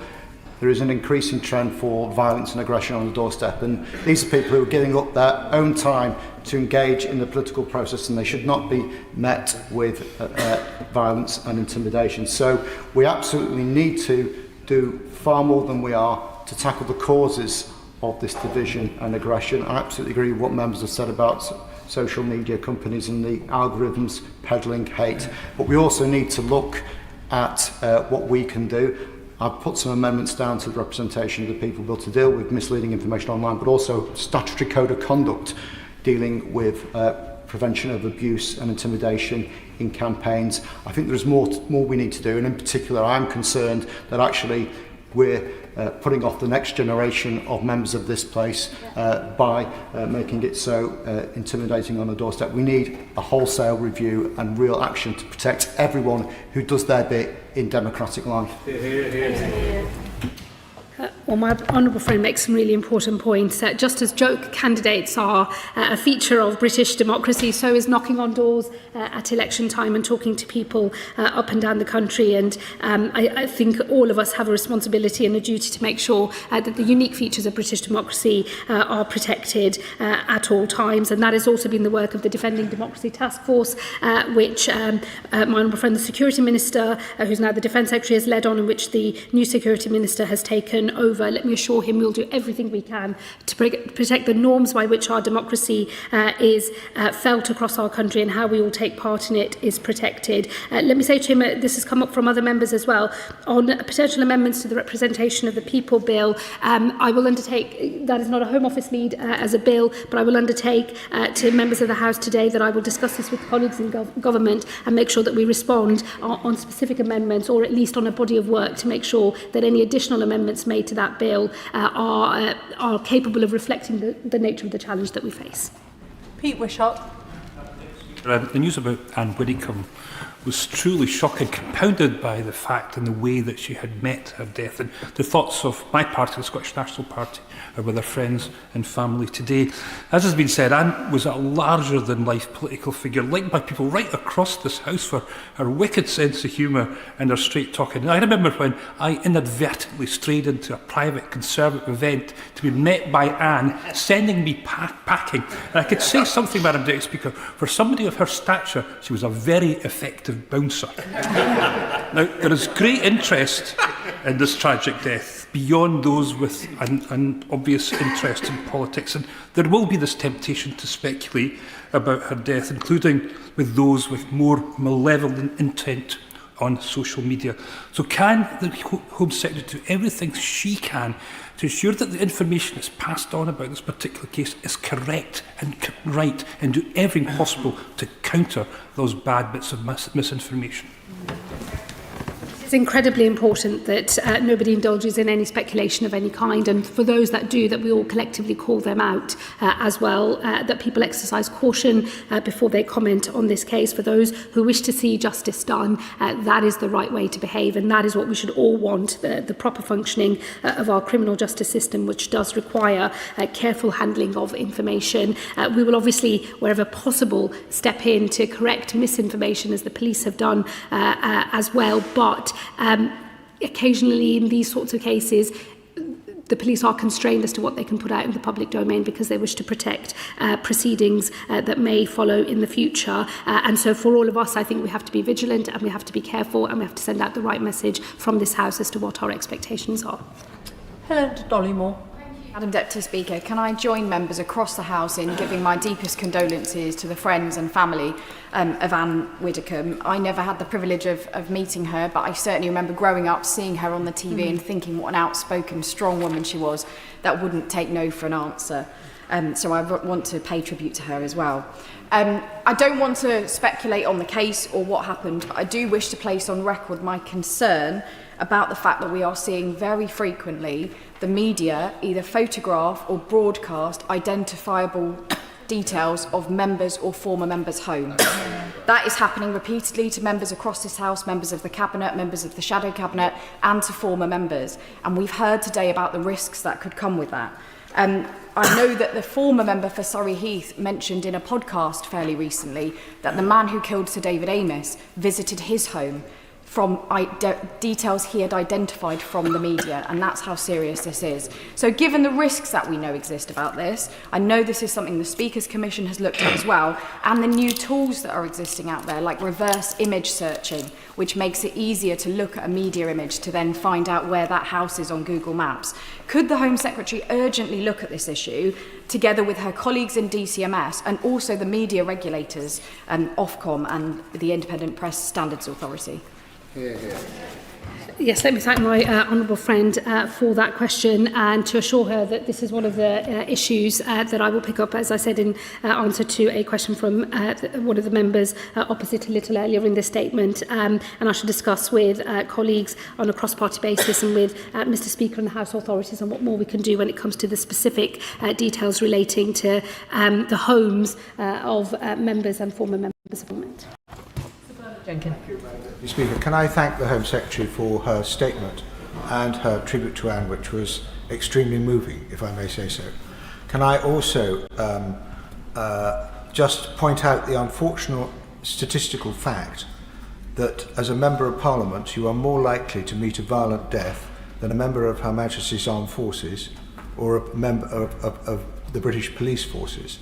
there is an increasing trend for violence and aggression on the doorstep, and these are people who are giving up their own time to engage in the political process, and they should not be met with violence and intimidation. So we absolutely need to do far more than we are to tackle the causes of this division and aggression. I absolutely agree with what members have said about social media companies and the algorithms peddling hate, but we also need to look at what we can do. I've put some amendments down to the representation of the people bill to deal with misleading information online, but also statutory code of conduct dealing with prevention of abuse and intimidation in campaigns. I think there's more we need to do, and in particular I'm concerned that actually we're putting off the next generation of members of this place by making it so intimidating on the doorstep. We need a wholesale review and real action to protect everyone who does their bit in democratic life. Well, my honourable friend makes some really important points. Just as joke candidates are a feature of British democracy, so is knocking on doors at election time and talking to people up and down the country. And I think all of us have a responsibility and a duty to make sure that the unique features of British democracy are protected at all times. And that has also been the work of the Defending Democracy Task Force, which my honourable friend, the Security Minister, who's now the Defence Secretary, has led on, and which the new Security Minister has taken over. Let me assure him we'll do everything we can to protect the norms by which our democracy is felt across our country, and how we all take part in it is protected. Let me say to him, this has come up from other members as well, on potential amendments to the Representation of the People Bill. I will undertake, that is not a Home Office lead as a bill, but I will undertake to members of the House today that I will discuss this with colleagues in government and make sure that we respond on specific amendments, or at least on a body of work, to make sure that any additional amendments made to that bill are capable of reflecting the nature of the challenge that we face. Pete Wishart. The news about Ann Widdecombe was truly shocking, compounded by the fact and the way that she had met her death. And the thoughts of my party, the Scottish National Party, are with her friends and family today. As has been said, Ann was a larger-than-life political figure, liked by people right across this House for her wicked sense of humour and her straight-talking. I remember when I inadvertently strayed into a private Conservative event to be met by Ann, sending me packing. And I could say something, Madam Deputy Speaker, for somebody of her stature, she was a very effective bouncer. Now, there is great interest in this tragic death beyond those with an obvious interest in politics, and there will be this temptation to speculate about her death, including with those with more malevolent intent on social media. So can the Home Secretary do everything she can to ensure that the information that's passed on about this particular case is correct and right, and do everything possible to counter those bad bits of misinformation? It's incredibly important that nobody indulges in any speculation of any kind, and for those that do, that we all collectively call them out as well, that people exercise caution before they comment on this case. For those who wish to see justice done, that is the right way to behave, and that is what we should all want, the proper functioning of our criminal justice system, which does require careful handling of information. We will obviously, wherever possible, step in to correct misinformation, as the police have done as well, but occasionally in these sorts of cases, the police are constrained as to what they can put out in the public domain because they wish to protect proceedings that may follow in the future. And so for all of us, I think we have to be vigilant, and we have to be careful, and we have to send out the right message from this House as to what our expectations are. Helen Dollymore. Madam Deputy Speaker, can I join members across the House in giving my deepest condolences to the friends and family of Ann Widdecombe. I never had the privilege of meeting her, but I certainly remember growing up, seeing her on the TV and thinking what an outspoken, strong woman she was that wouldn't take no for an answer. So I want to pay tribute to her as well. I don't want to speculate on the case or what happened, but I do wish to place on record my concern about the fact that we are seeing very frequently the media either photograph or broadcast identifiable details of members or former members' homes. That is happening repeatedly to members across this House, members of the Cabinet, members of the Shadow Cabinet, and to former members. And we've heard today about the risks that could come with that. I know that the former member for Surrey Heath mentioned in a podcast fairly recently that the man who killed Sir David Amess visited his home from details he had identified from the media, and that's how serious this is. So given the risks that we know exist about this, I know this is something the Speaker's Commission has looked at as well, and the new tools that are existing out there, like reverse image searching, which makes it easier to look at a media image to then find out where that house is on Google Maps. Could the Home Secretary urgently look at this issue, together with her colleagues in DCMS and also the media regulators, Ofcom and the Independent Press Standards Authority? Yes, let me thank my honourable friend for that question, and to assure her that this is one of the issues that I will pick up, as I said, in answer to a question from one of the members opposite a little earlier in this statement, and I shall discuss with colleagues on a cross-party basis and with Mr Speaker and the House authorities on what more we can do when it comes to the specific details relating to the homes of members and former members of Parliament. Mr Speaker, can I thank the Home Secretary for her statement and her tribute to Anne, which was extremely moving, if I may say so. Can I also just point out the unfortunate statistical fact that as a Member of Parliament you are more likely to meet a violent death than a member of Her Majesty's Armed Forces or a member of the British Police Forces.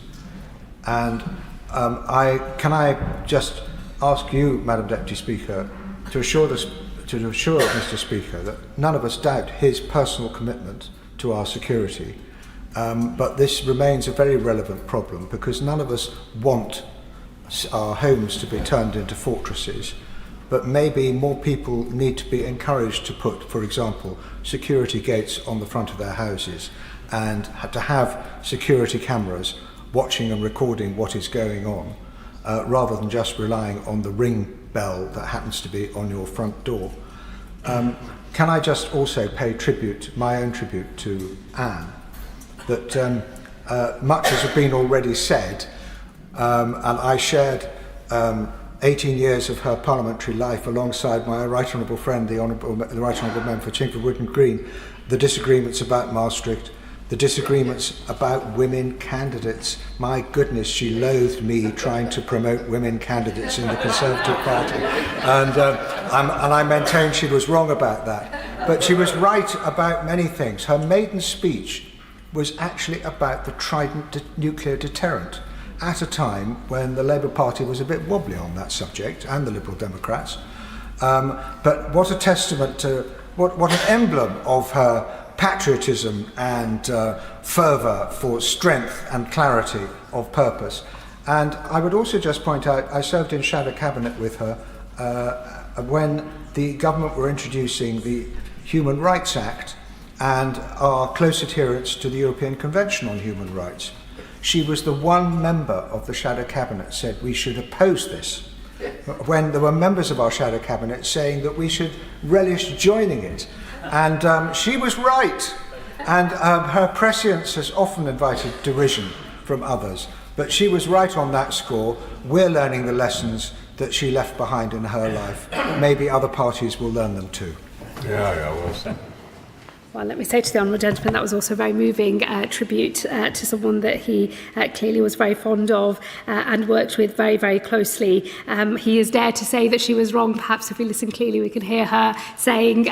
And can I just ask you, Madam Deputy Speaker, to assure Mr Speaker that none of us doubt his personal commitment to our security, but this remains a very relevant problem because none of us want our homes to be turned into fortresses, but maybe more people need to be encouraged to put, for example, security gates on the front of their houses and to have security cameras watching and recording what is going on, rather than just relying on the ring bell that happens to be on your front door. Can I just also pay tribute, my own tribute to Anne, that much has been already said, and I shared 18 years of her parliamentary life alongside my right honourable friend, the right honourable member for Chingford Wood and Green, the disagreements about Maastricht, the disagreements about women candidates. My goodness, she loathed me trying to promote women candidates in the Conservative Party. And I maintain she was wrong about that. But she was right about many things. Her maiden speech was actually about the Trident nuclear deterrent at a time when the Labour Party was a bit wobbly on that subject, and the Liberal Democrats. But what a testament to, what an emblem of her patriotism and fervour for strength and clarity of purpose. And I would also just point out, I served in Shadow Cabinet with her when the government were introducing the Human Rights Act and our close adherence to the European Convention on Human Rights. She was the one member of the Shadow Cabinet said we should oppose this, when there were members of our Shadow Cabinet saying that we should relish joining it. And she was right, and her prescience has often invited derision from others, but she was right on that score. We're learning the lessons that she left behind in her life. Maybe other parties will learn them too. Yeah, well said. Well, let me say to the honourable gentleman that was also a very moving tribute to someone that he clearly was very fond of and worked with very, very closely. He is dared to say that she was wrong. Perhaps if we listen clearly, we can hear her saying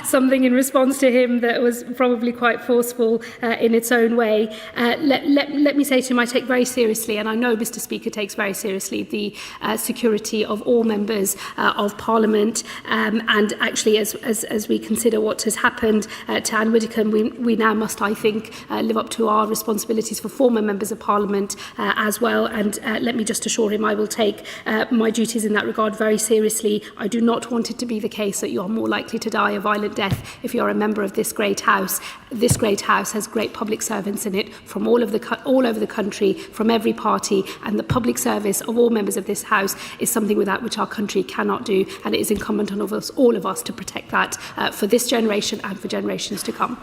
something in response to him that was probably quite forceful in its own way. Let me say to him, I take very seriously, and I know Mr Speaker takes very seriously, the security of all members of Parliament. And actually, as we consider what has happened to Ann Widdecombe, we now must, I think, live up to our responsibilities for former members of Parliament as well. And let me just assure him I will take my duties in that regard very seriously. I do not want it to be the case that you are more likely to die a violent death if you're a member of this great House. This great House has great public servants in it from all over the country, from every party, and the public service of all members of this House is something without which our country cannot do, and it is incumbent on all of us to protect that for this generation and for generations to come.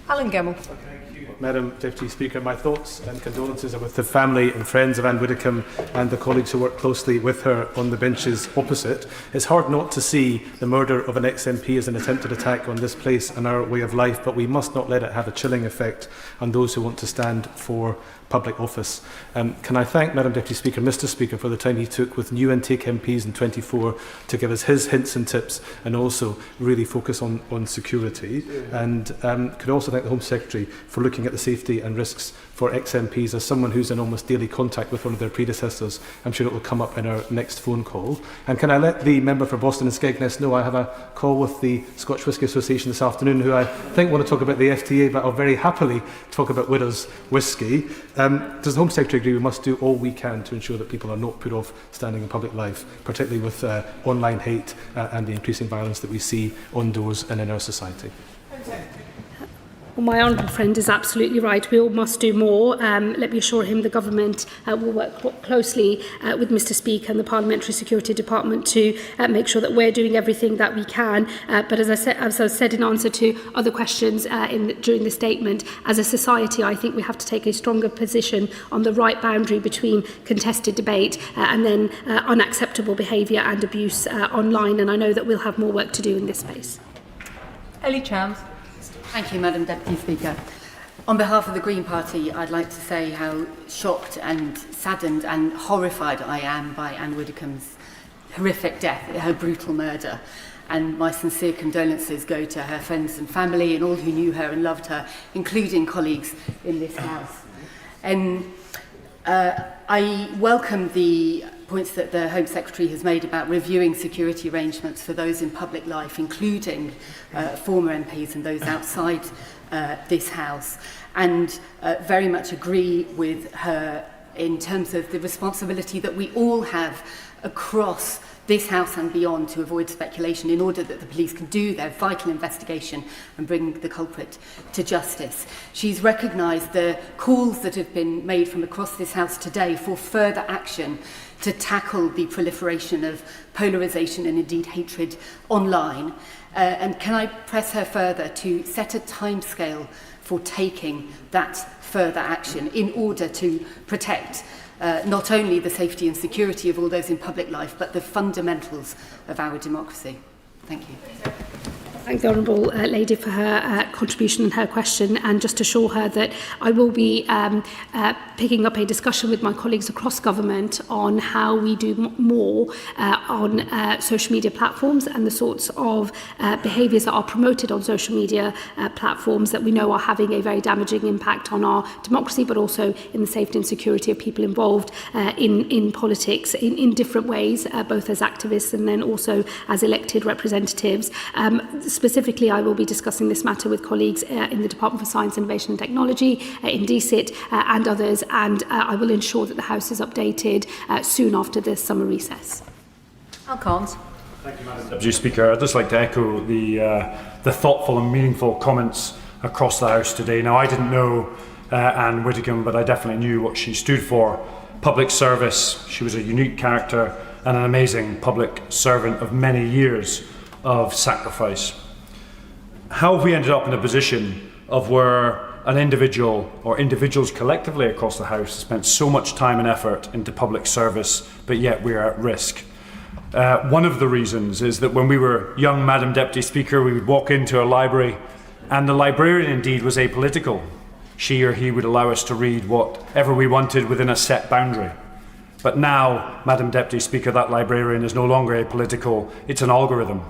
Alan Gemmell. Madam Deputy Speaker. My thoughts and condolences are with the family and friends of Ann Widdecombe and the colleagues who work closely with her on the benches opposite. It's hard not to see the murder of an ex-MP as an attempted attack on this place and our way of life, but we must not let it have a chilling effect on those who want to stand for public office. Can I thank Madam Deputy Speaker, Mr Speaker, for the time he took with new intake MPs in 24 to give us his hints and tips and also really focus on security. And could also thank the Home Secretary for looking at the safety and risks for ex-MPs. As someone who's in almost daily contact with one of their predecessors, I'm sure it will come up in our next phone call. And can I let the member for Boston and Skegness know I have a call with the Scotch Whisky Association this afternoon, who I think want to talk about the FTA, but I'll very happily talk about Widow's Whisky. Does the Home Secretary agree we must do all we can to ensure that people are not put off standing in public life, particularly with online hate and the increasing violence that we see on doors and in our society? Well, my honourable friend is absolutely right. We all must do more. Let me assure him the government will work closely with Mr Speaker and the Parliamentary Security Department to make sure that we're doing everything that we can. But as I said in answer to other questions during the statement, as a society, I think we have to take a stronger position on the right boundary between contested debate and then unacceptable behaviour and abuse online. And I know that we'll have more work to do in this space. Ellie Chams. Thank you, Madam Deputy Speaker. On behalf of the Green Party, I'd like to say how shocked and saddened and horrified I am by Ann Widdecombe's horrific death, her brutal murder. And my sincere condolences go to her friends and family and all who knew her and loved her, including colleagues in this House. And I welcome the points that the Home Secretary has made about reviewing security arrangements for those in public life, including former MPs and those outside this House, and very much agree with her in terms of the responsibility that we all have across this House and beyond to avoid speculation in order that the police can do their vital investigation and bring the culprit to justice. She's recognised the calls that have been made from across this House today for further action to tackle the proliferation of polarisation and indeed hatred online. And can I press her further to set a timescale for taking that further action in order to protect not only the safety and security of all those in public life, but the fundamentals of our democracy? Thank you. Thank the Honourable Lady for her contribution and her question, and just assure her that I will be picking up a discussion with my colleagues across government on how we do more on social media platforms and the sorts of behaviours that are promoted on social media platforms that we know are having a very damaging impact on our democracy, but also in the safety and security of people involved in politics in different ways, both as activists and then also as elected representatives. Specifically, I will be discussing this matter with colleagues in the Department for Science, Innovation and Technology, in DCIT and others, and I will ensure that the House is updated soon after the summer recess. Al Collins. Thank you, Madam Deputy Speaker. I'd just like to echo the thoughtful and meaningful comments across the House today. Now, I didn't know Ann Widdecombe, but I definitely knew what she stood for. Public service. She was a unique character and an amazing public servant of many years of sacrifice. How have we ended up in a position of where an individual or individuals collectively across the House spent so much time and effort into public service, but yet we are at risk? One of the reasons is that when we were young, Madam Deputy Speaker, we would walk into a library and the librarian indeed was apolitical. She or he would allow us to read whatever we wanted within a set boundary. But now, Madam Deputy Speaker, that librarian is no longer apolitical, it's an algorithm.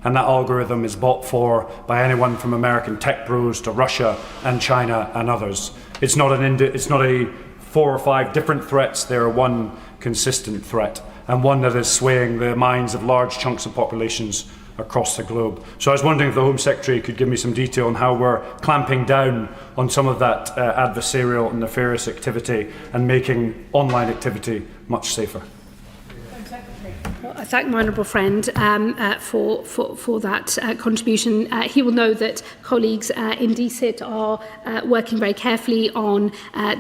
And that algorithm is bought for by anyone from American tech bros to Russia and China and others. It's not a 4 or 5 different threats, they are one consistent threat, and one that is swaying the minds of large chunks of populations across the globe. So I was wondering if the Home Secretary could give me some detail on how we're clamping down on some of that adversarial and nefarious activity and making online activity much safer. Well, thank my honourable friend for that contribution. He will know that colleagues in DSIT are working very carefully on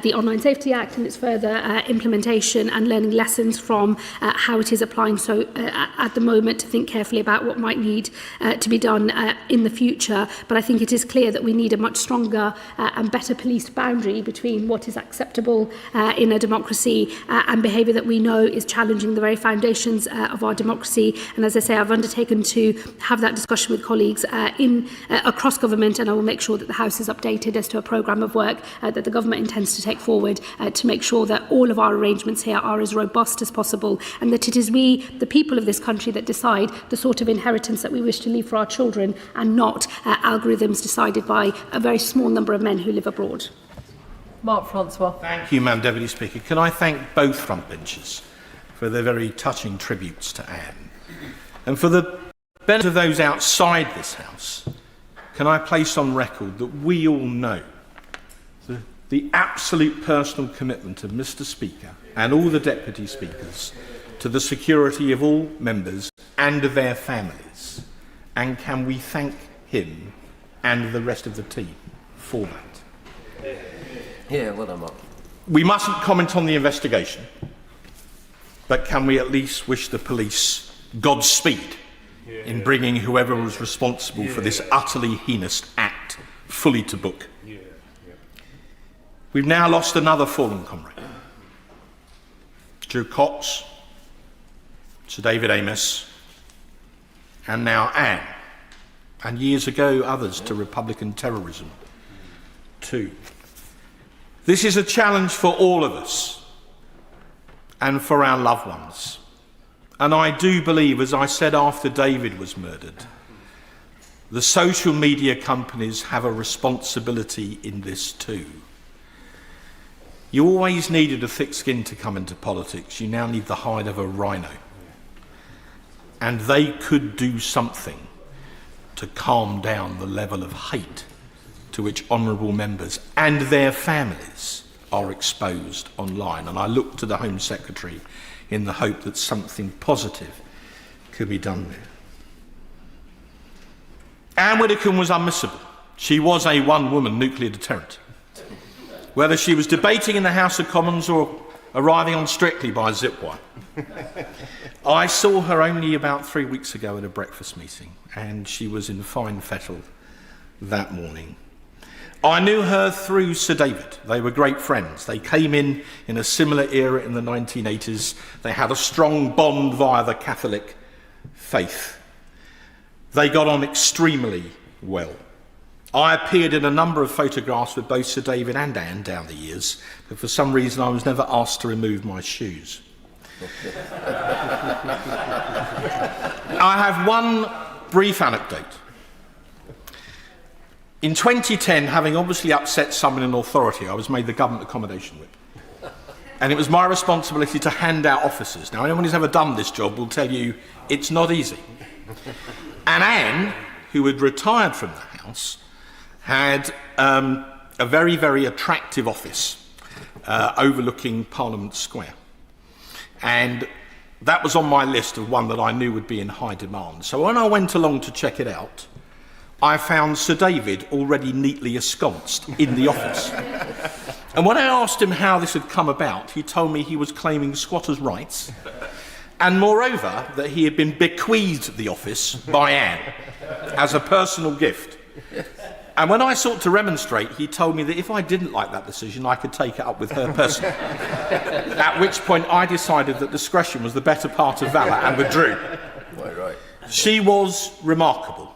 the Online Safety Act and its further implementation and learning lessons from how it is applying. So at the moment, to think carefully about what might need to be done in the future. But I think it is clear that we need a much stronger and better policed boundary between what is acceptable in a democracy and behaviour that we know is challenging the very foundations of our democracy. And as I say, I've undertaken to have that discussion with colleagues across government, and I will make sure that the House is updated as to a programme of work that the government intends to take forward to make sure that all of our arrangements here are as robust as possible, and that it is we, the people of this country, that decide the sort of inheritance that we wish to leave for our children, and not algorithms decided by a very small number of men who live abroad. Mark Francois. Thank you, Madam Deputy Speaker. Can I thank both frontbenchers for their very touching tributes to Anne? And for the benefit of those outside this House, can I place on record that we all know the absolute personal commitment of Mr. Speaker and all the Deputy Speakers to the security of all members and of their families? And can we thank him and the rest of the team for that? Yeah, well done, Mark. We mustn't comment on the investigation, but can we at least wish the police Godspeed in bringing whoever was responsible for this utterly heinous act fully to book? We've now lost another fallen comrade. Joe Cox, Sir David Amos, and now Anne, and years ago others to Republican terrorism too. This is a challenge for all of us and for our loved ones. And I do believe, as I said after David was murdered, the social media companies have a responsibility in this too. You always needed a thick skin to come into politics. You now need the hide of a rhino. And they could do something to calm down the level of hate to which honourable members and their families are exposed online. And I look to the Home Secretary in the hope that something positive could be done there. Ann Widdecombe was unmissable. She was a one-woman nuclear deterrent. Whether she was debating in the House of Commons or arriving on Strictly by zipwire. I saw her only about 3 weeks ago at a breakfast meeting, and she was in fine fettle that morning. I knew her through Sir David. They were great friends. They came in a similar era in the 1980s. They had a strong bond via the Catholic faith. They got on extremely well. I appeared in a number of photographs with both Sir David and Anne down the years, but for some reason I was never asked to remove my shoes. I have one brief anecdote. In 2010, having obviously upset someone in authority, I was made the government accommodation whip. And it was my responsibility to hand out officers. Now, anyone who's ever done this job will tell you it's not easy. And Anne, who had retired from the House, had a very, very attractive office overlooking Parliament Square. And that was on my list of one that I knew would be in high demand. So when I went along to check it out, I found Sir David already neatly ensconced in the office. And when I asked him how this had come about, he told me he was claiming squatters' rights, and moreover, that he had been bequeathed the office by Anne as a personal gift. And when I sought to remonstrate, he told me that if I didn't like that decision, I could take it up with her personally. At which point I decided that discretion was the better part of valour and withdrew. Right. She was remarkable.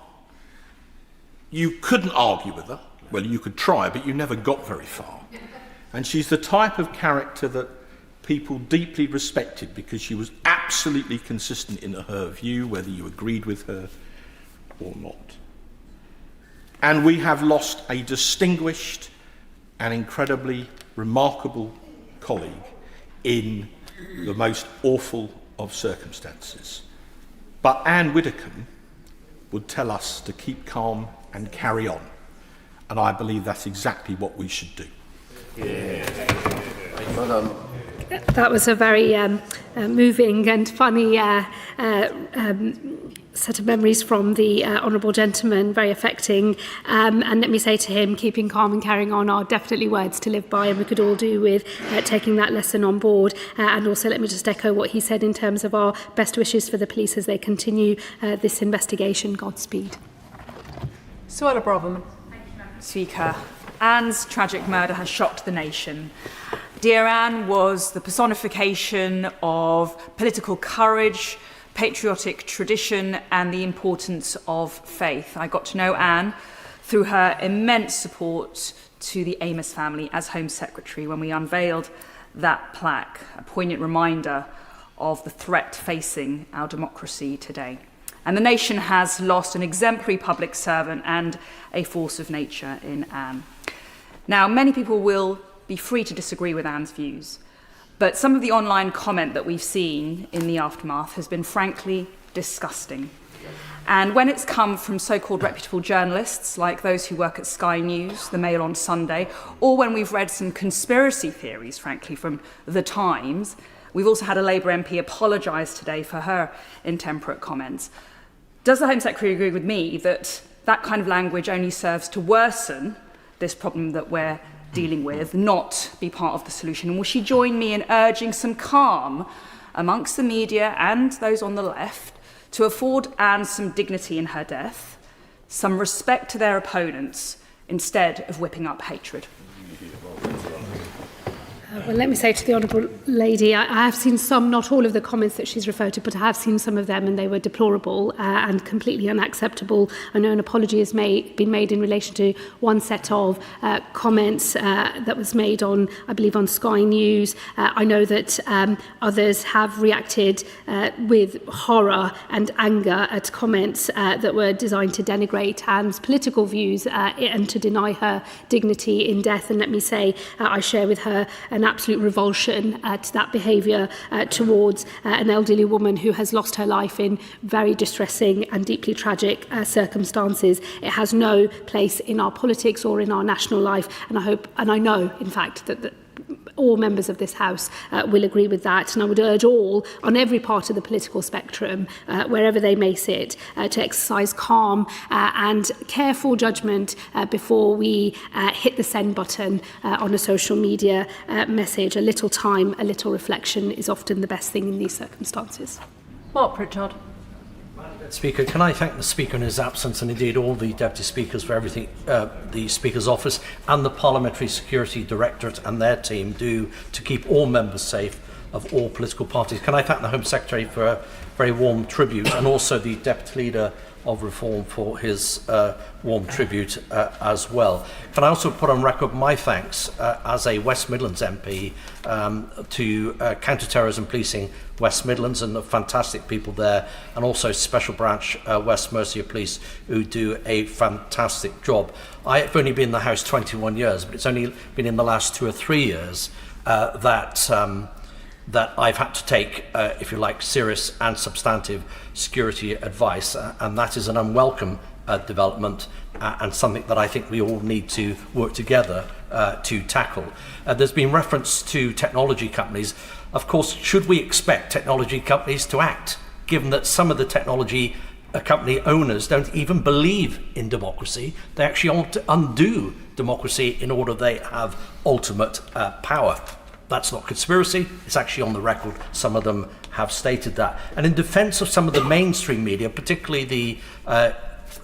You couldn't argue with her. Well, you could try, but you never got very far. And she's the type of character that people deeply respected because she was absolutely consistent in her view, whether you agreed with her or not. And we have lost a distinguished and incredibly remarkable colleague in the most awful of circumstances. But Ann Widdecombe would tell us to keep calm and carry on. And I believe that's exactly what we should do. Well done. That was a very moving and funny set of memories from the honourable gentleman, very affecting. And let me say to him, keeping calm and carrying on are definitely words to live by, and we could all do with taking that lesson on board. And also let me just echo what he said in terms of our best wishes for the police as they continue this investigation. Godspeed. Suella Braverman. Speaker, Anne's tragic murder has shocked the nation. Dear Anne was the personification of political courage, patriotic tradition and the importance of faith. I got to know Anne through her immense support to the Amos family as Home Secretary when we unveiled that plaque, a poignant reminder of the threat facing our democracy today. And the nation has lost an exemplary public servant and a force of nature in Anne. Now, many people will be free to disagree with Anne's views, but some of the online comment that we've seen in the aftermath has been frankly disgusting. And when it's come from so-called reputable journalists, like those who work at Sky News, the Mail on Sunday, or when we've read some conspiracy theories, frankly, from The Times, we've also had a Labour MP apologise today for her intemperate comments. Does the Home Secretary agree with me that that kind of language only serves to worsen this problem that we're dealing with, not be part of the solution? And will she join me in urging some calm amongst the media and those on the left to afford Anne some dignity in her death, some respect to their opponents, instead of whipping up hatred? Well, let me say to the Honourable Lady, I have seen some, not all of the comments that she's referred to, but I have seen some of them and they were deplorable and completely unacceptable. I know an apology has been made in relation to one set of comments that was made on, I believe, on Sky News. I know that others have reacted with horror and anger at comments that were designed to denigrate Anne's political views and to deny her dignity in death. And let me say, I share with her an absolute revulsion to that behaviour towards an elderly woman who has lost her life in very distressing and deeply tragic circumstances. It has no place in our politics or in our national life, and I hope, and I know, in fact, that all members of this House will agree with that. And I would urge all, on every part of the political spectrum, wherever they may sit, to exercise calm and careful judgment before we hit the send button on a social media message. A little time, a little reflection is often the best thing in these circumstances. Mark Pritchard. Speaker, can I thank the Speaker in his absence and indeed all the Deputy Speakers for everything the Speaker's office and the Parliamentary Security Directorate and their team do to keep all members safe of all political parties. Can I thank the Home Secretary for a very warm tribute and also the Deputy Leader of Reform for his warm tribute as well. Can I also put on record my thanks as a West Midlands MP to counter-terrorism policing West Midlands and the fantastic people there, and also Special Branch West Mercia Police, who do a fantastic job. I've only been in the House 21 years, but it's only been in the last 2 or 3 years that I've had to take, if you like, serious and substantive security advice, and that is an unwelcome development and something that I think we all need to work together to tackle. There's been reference to technology companies. Of course, should we expect technology companies to act, given that some of the technology company owners don't even believe in democracy? They actually want to undo democracy in order they have ultimate power. That's not conspiracy, it's actually on the record. Some of them have stated that. And in defence of some of the mainstream media, particularly the,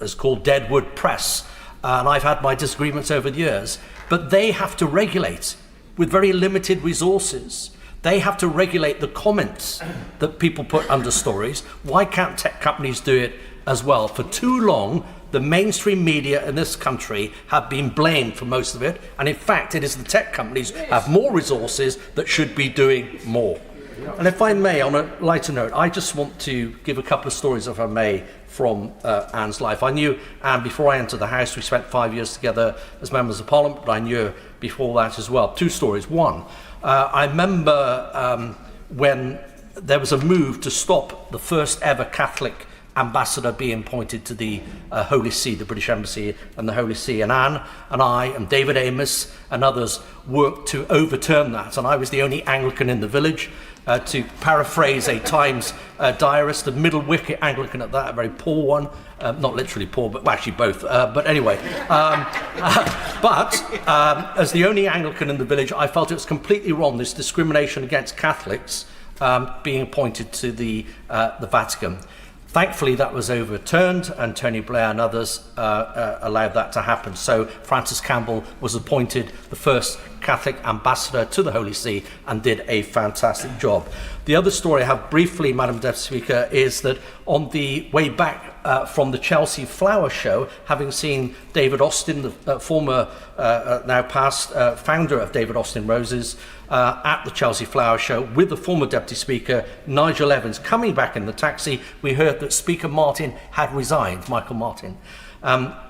it's called Deadwood Press, and I've had my disagreements over the years, but they have to regulate with very limited resources. They have to regulate the comments that people put under stories. Why can't tech companies do it as well? For too long, the mainstream media in this country have been blamed for most of it, and in fact it is the tech companies who have more resources that should be doing more. And if I may, on a lighter note, I just want to give a couple of stories, if I may, from Anne's life. I knew Anne before I entered the House. We spent 5 years together as members of Parliament, but I knew her before that as well. 2 stories. One, I remember when there was a move to stop the first ever Catholic ambassador being appointed to the Holy See, the British Embassy and the Holy See. And Anne and I and David Amos and others worked to overturn that. And I was the only Anglican in the village. To paraphrase a Times diarist, a middle wicket Anglican at that, a very poor one, not literally poor, but well, actually both. But anyway, as the only Anglican in the village, I felt it was completely wrong, this discrimination against Catholics being appointed to the Vatican. Thankfully, that was overturned, and Tony Blair and others allowed that to happen. So Francis Campbell was appointed the first Catholic ambassador to the Holy See and did a fantastic job. The other story I have briefly, Madam Deputy Speaker, is that on the way back from the Chelsea Flower Show, having seen David Austin, the former, now past founder of David Austin Roses, at the Chelsea Flower Show with the former Deputy Speaker, Nigel Evans, coming back in the taxi, we heard that Speaker Martin had resigned, Michael Martin.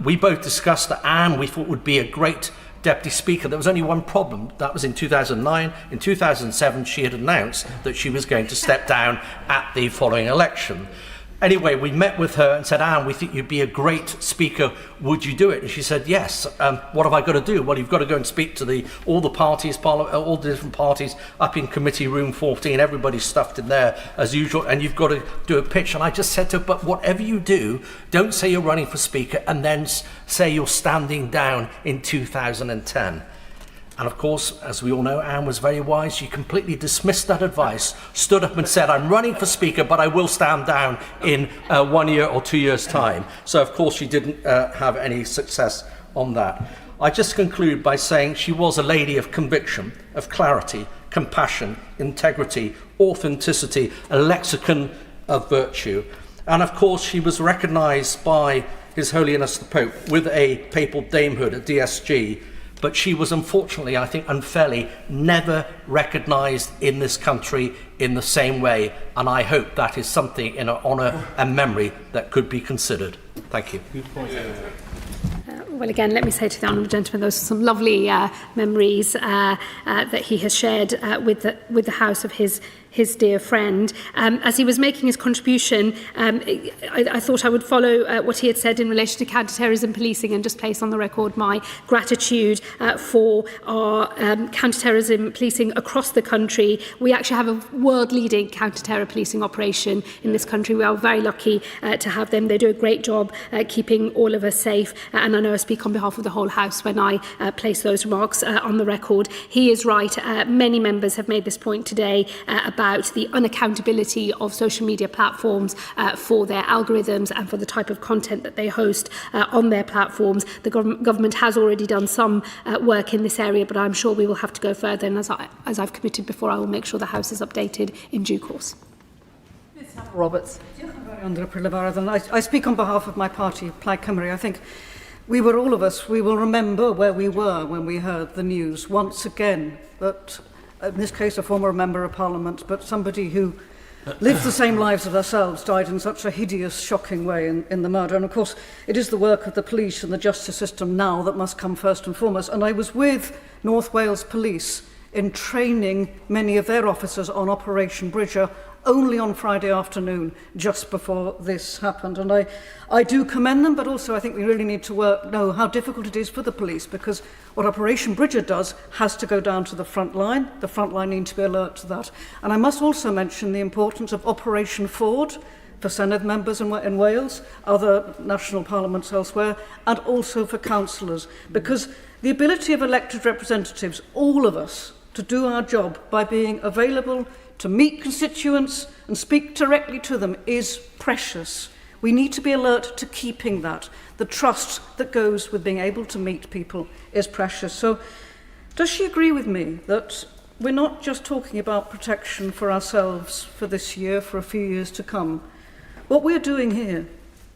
We both discussed that Anne, we thought, would be a great Deputy Speaker. There was only one problem. That was in 2009. In 2007, she had announced that she was going to step down at the following election. Anyway, we met with her and said, Anne, we think you'd be a great speaker. Would you do it? And she said, yes. What have I got to do? Well, you've got to go and speak to all the parties, all the different parties up in committee room 14. Everybody's stuffed in there as usual. And you've got to do a pitch. And I just said to her, but whatever you do, don't say you're running for speaker and then say you're standing down in 2010. And of course, as we all know, Anne was very wise. She completely dismissed that advice, stood up and said, I'm running for speaker, but I will stand down in 1 year or 2 years' time. So, of course, she didn't have any success on that. I just conclude by saying she was a lady of conviction, of clarity, compassion, integrity, authenticity, a lexicon of virtue. And, of course, she was recognised by His Holiness the Pope with a papal damehood at DSG. But she was, unfortunately, I think unfairly, never recognised in this country in the same way. And I hope that is something in her honour and memory that could be considered. Thank you. Good point. Well, again, let me say to the honourable gentleman, those are some lovely memories that he has shared with the House of his dear friend. As he was making his contribution, I thought I would follow what he had said in relation to counter-terrorism policing and just place on the record my gratitude for our counter-terrorism policing across the country. We actually have a world-leading counter-terror policing operation in this country. We are very lucky to have them. They do a great job keeping all of us safe. And I know I speak on behalf of the whole House when I place those remarks on the record. He is right. Many members have made this point today about the unaccountability of social media platforms for their algorithms and for the type of content that they host on their platforms. The government has already done some work in this area, but I'm sure we will have to go further. And as I've committed before, I will make sure the House is updated in due course. Roberts. I speak on behalf of my party, Plaid Cymru. I think we will remember where we were when we heard the news once again that, in this case, a former member of Parliament, but somebody who lived the same lives as ourselves, died in such a hideous, shocking way in the murder. And of course, it is the work of the police and the justice system now that must come first and foremost. And I was with North Wales Police in training many of their officers on Operation Bridger only on Friday afternoon, just before this happened. And I do commend them, but also I think we really need to know how difficult it is for the police, because what Operation Bridger does has to go down to the front line. The front line need to be alert to that. And I must also mention the importance of Operation Ford for Senedd members in Wales, other national parliaments elsewhere, and also for councillors, because the ability of elected representatives, all of us, to do our job by being available to meet constituents and speak directly to them is precious. We need to be alert to keeping that. The trust that goes with being able to meet people is precious. So does she agree with me that we're not just talking about protection for ourselves for this year, for a few years to come? What we're doing here,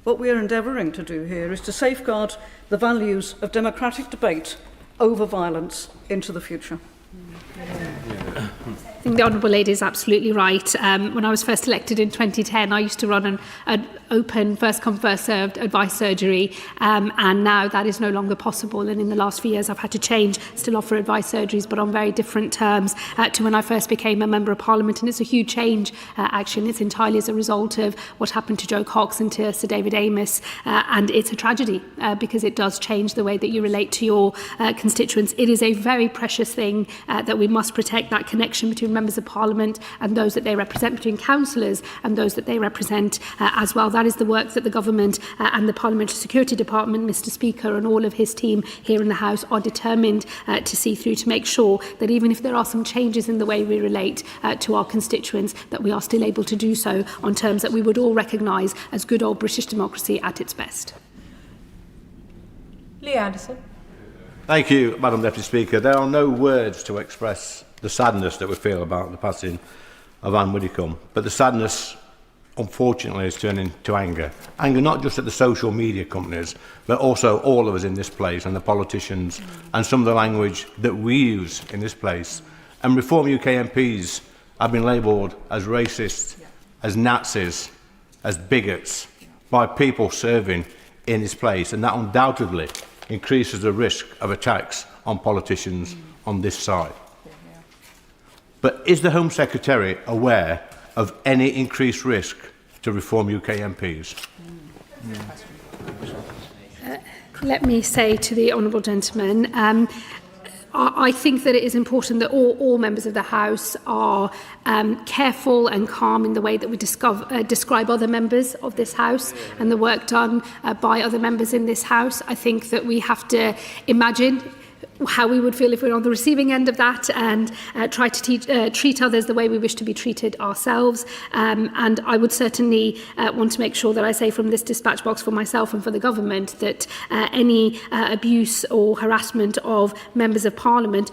what we're endeavouring to do here, is to safeguard the values of democratic debate over violence into the future. Yeah. think the Honourable Lady is absolutely right. When I was first elected in 2010, I used to run an open, first-come, first-served advice surgery, and now that is no longer possible. And in the last few years, I've had to change, still offer advice surgeries, but on very different terms to when I first became a Member of Parliament. And it's a huge change, actually, and it's entirely as a result of what happened to Joe Cox and to Sir David Amos. And it's a tragedy because it does change the way that you relate to your constituents. It is a very precious thing that we must protect, that connection between members of Parliament and those that they represent, between councillors and those that they represent as well. That is the work that the government and the Parliamentary Security Department, Mr Speaker, and all of his team here in the House are determined to see through, to make sure that even if there are some changes in the way we relate to our constituents, that we are still able to do so on terms that we would all recognise as good old British democracy at its best. Lee Anderson. Thank you, Madam Deputy Speaker. There are no words to express the sadness that we feel about the passing of Ann Widdecombe, but the sadness, unfortunately, is turning to anger. Anger not just at the social media companies, but also all of us in this place and the politicians and some of the language that we use in this place. And Reform UK MPs have been labelled as racist, as Nazis, as bigots by people serving in this place, and that undoubtedly increases the risk of attacks on politicians on this side. But is the Home Secretary aware of any increased risk to Reform UK MPs? Let me say to the Honourable Gentleman, I think that it is important that all members of the House are careful and calm in the way that we describe other members of this House and the work done by other members in this House. I think that we have to imagine how we would feel if we were on the receiving end of that and try to treat others the way we wish to be treated ourselves. And I would certainly want to make sure that I say from this dispatch box for myself and for the government that any abuse or harassment of members of Parliament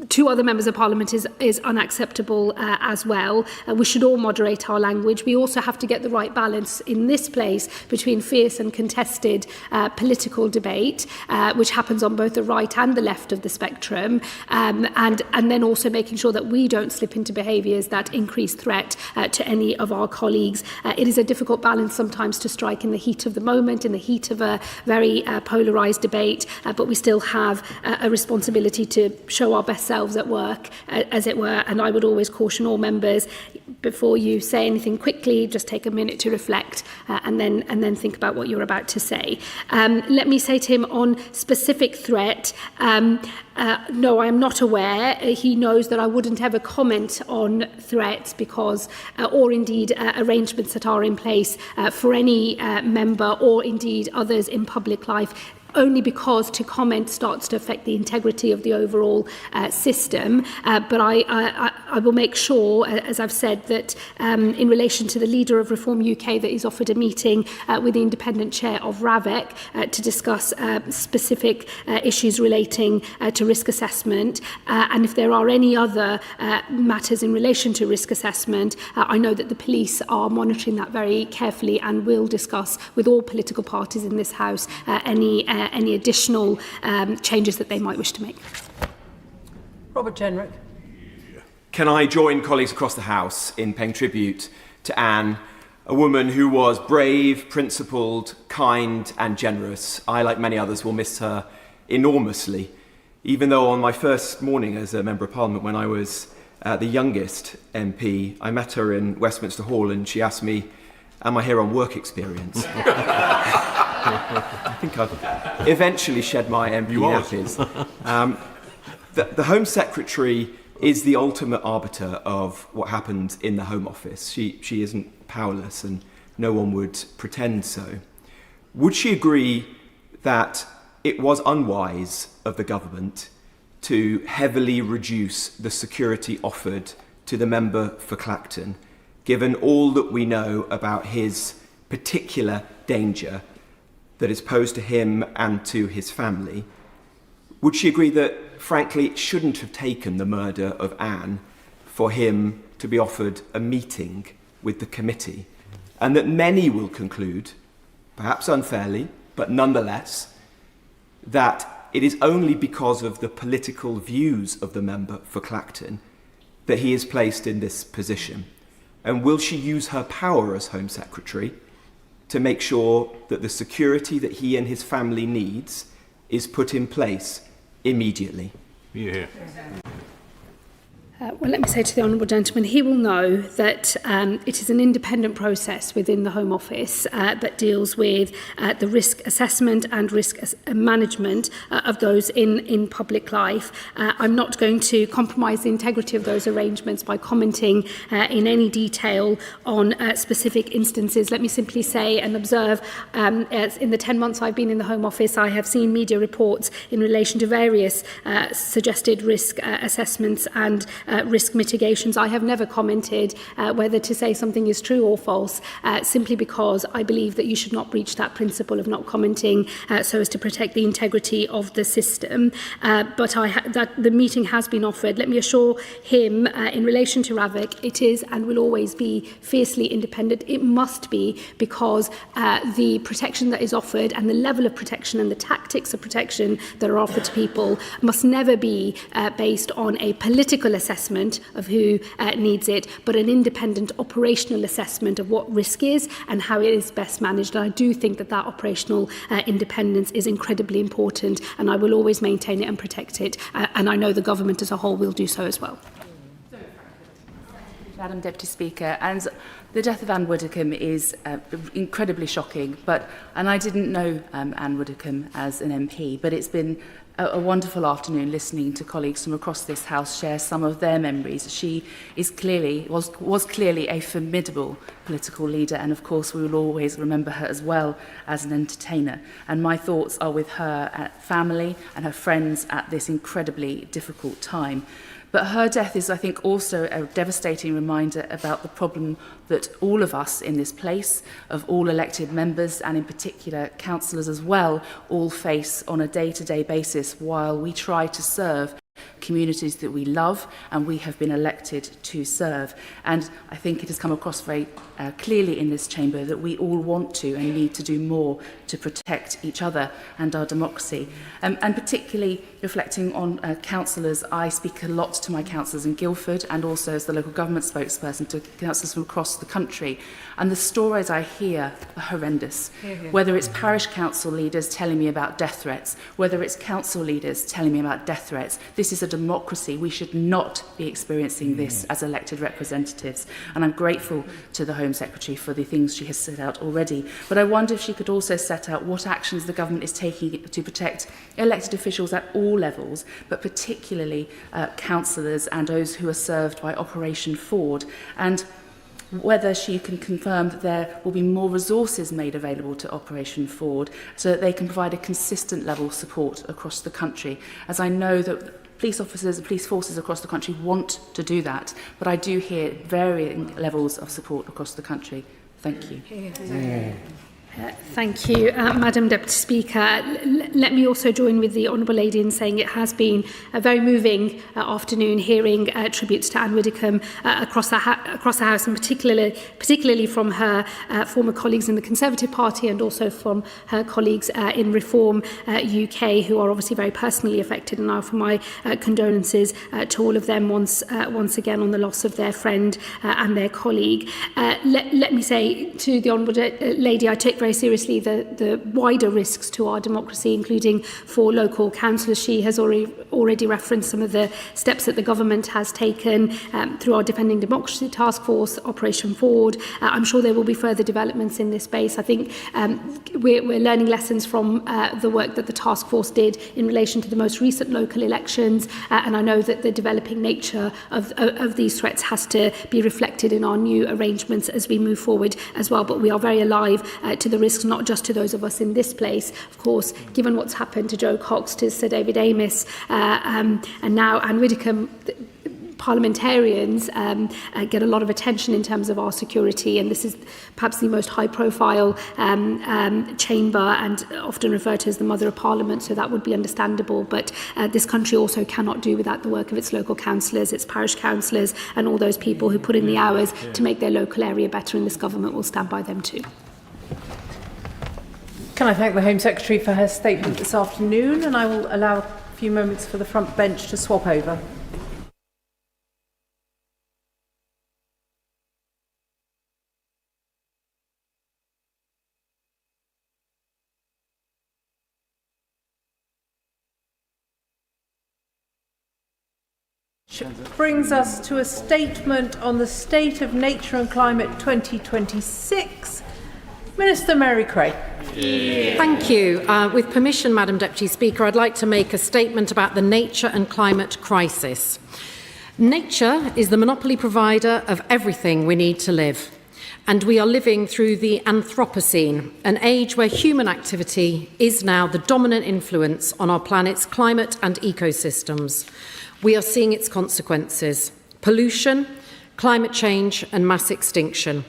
to other members of Parliament is unacceptable as well. We should all moderate our language. We also have to get the right balance in this place between fierce and contested political debate, which happens on both the right and the left of the spectrum, and then also making sure that we don't slip into behaviours that increase threat to any of our colleagues. It is a difficult balance sometimes to strike in the heat of the moment, in the heat of a very polarised debate, but we still have a responsibility to show our best selves at work, as it were, and I would always caution all members, before you say anything quickly, just take a minute to reflect and then think about what you're about to say. Let me say to him on specific threat, no, I am not aware. He knows that I wouldn't ever comment on threats because, or indeed arrangements that are in place for any member or indeed others in public life, only because to comment starts to affect the integrity of the overall system. But I will make sure, as I've said, that in relation to the leader of Reform UK, that he's offered a meeting with the independent chair of RAVEC to discuss specific issues relating to risk assessment. And if there are any other matters in relation to risk assessment, I know that the police are monitoring that very carefully and will discuss with all political parties in this House any additional changes that they might wish to make. Robert Jenrick. Can I join colleagues across the House in paying tribute to Anne, a woman who was brave, principled, kind and generous. I, like many others, will miss her enormously, even though on my first morning as a Member of Parliament, when I was the youngest MP, I met her in Westminster Hall and she asked me, am I here on work experience? I think I've eventually shed my MP nappies. The Home Secretary is the ultimate arbiter of what happened in the Home Office. She isn't powerless and no one would pretend so. Would she agree that it was unwise of the government to heavily reduce the security offered to the member for Clacton, given all that we know about his particular danger that is posed to him and to his family? Would she agree that, frankly, it shouldn't have taken the murder of Anne for him to be offered a meeting with the committee, and that many will conclude, perhaps unfairly, but nonetheless, that it is only because of the political views of the member for Clacton that he is placed in this position? And will she use her power as Home Secretary to make sure that the security that he and his family needs is put in place immediately? Yeah. Well, let me say to the honourable gentleman, he will know that it is an independent process within the Home Office that deals with the risk assessment and risk management of those in public life. I'm not going to compromise the integrity of those arrangements by commenting in any detail on specific instances. Let me simply say and observe, as in the 10 months I've been in the Home Office, I have seen media reports in relation to various suggested risk assessments and risk mitigations. I have never commented whether to say something is true or false, simply because I believe that you should not breach that principle of not commenting so as to protect the integrity of the system. But that the meeting has been offered. Let me assure him in relation to RAVIC, it is and will always be fiercely independent. It must be, because the protection that is offered and the level of protection and the tactics of protection that are offered to people must never be based on a political assessment of who needs it, but an independent operational assessment of what risk is and how it is best managed. And I do think that that operational independence is incredibly important, and I will always maintain it and protect it. And I know the government as a whole will do so as well. Madam Deputy Speaker, and the death of Ann Widdecombe is incredibly shocking, and I didn't know Ann Widdecombe as an MP, but it's been a wonderful afternoon listening to colleagues from across this House share some of their memories. She is was clearly a formidable political leader, and of course we will always remember her as well as an entertainer. And my thoughts are with her family and her friends at this incredibly difficult time. But her death is, I think, also a devastating reminder about the problem that all of us in this place, of all elected members and in particular councillors as well, all face on a day-to-day basis while we try to serve communities that we love and we have been elected to serve. And I think it has come across very clearly in this chamber that we all want to and need to do more to protect each other and our democracy. And particularly reflecting on councillors, I speak a lot to my councillors in Guildford and also as the local government spokesperson to councillors from across the country. And the stories I hear are horrendous. Whether it's parish council leaders telling me about death threats, whether it's council leaders telling me about death threats, this is a democracy. We should not be experiencing this as elected representatives. And I'm grateful to the Home Secretary for the things she has set out already. But I wonder if she could also set out what actions the government is taking to protect elected officials at all levels, but particularly councillors and those who are served by Operation Ford. And whether she can confirm that there will be more resources made available to Operation Ford so that they can provide a consistent level of support across the country, as I know that police officers and police forces across the country want to do that, but I do hear varying levels of support across the country. Thank you. Thank you, Madam Deputy Speaker. Let me also join with the Honourable Lady in saying it has been a very moving afternoon hearing tributes to Ann Widdecombe across the House, and particularly from her former colleagues in the Conservative Party and also from her colleagues in Reform UK, who are obviously very personally affected, and I offer my condolences to all of them once again on the loss of their friend and their colleague. Let me say to the Honourable Lady, I take very seriously the wider risks to our democracy, including for local councillors. She has already referenced some of the steps that the government has taken through our Defending Democracy Task Force, Operation Ford. I'm sure there will be further developments in this space. I think we're learning lessons from the work that the task force did in relation to the most recent local elections, and I know that the developing nature of these threats has to be reflected in our new arrangements as we move forward as well. But we are very alive to the risks, not just to those of us in this place. Of course, given what's happened to Joe Cox, to Sir David Amess, and now Ann Widdecombe, parliamentarians get a lot of attention in terms of our security, and this is perhaps the most high-profile chamber and often referred to as the Mother of Parliament, so that would be understandable. But this country also cannot do without the work of its local councillors, its parish councillors, and all those people who put in the hours to make their local area better, and this government will stand by them too. Can I thank the Home Secretary for her statement this afternoon, and I will allow a few moments for the front bench to swap over. Brings us to a statement on the state of nature and climate 2026. Minister Mary Cray. Thank you. With permission, Madam Deputy Speaker, I'd like to make a statement about the nature and climate crisis. Nature is the monopoly provider of everything we need to live. And we are living through the Anthropocene, an age where human activity is now the dominant influence on our planet's climate and ecosystems. We are seeing its consequences: pollution, climate change and mass extinction.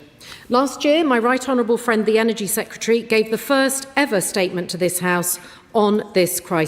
Last year, my right honourable friend, the Energy Secretary, gave the first ever statement to this House on this crisis.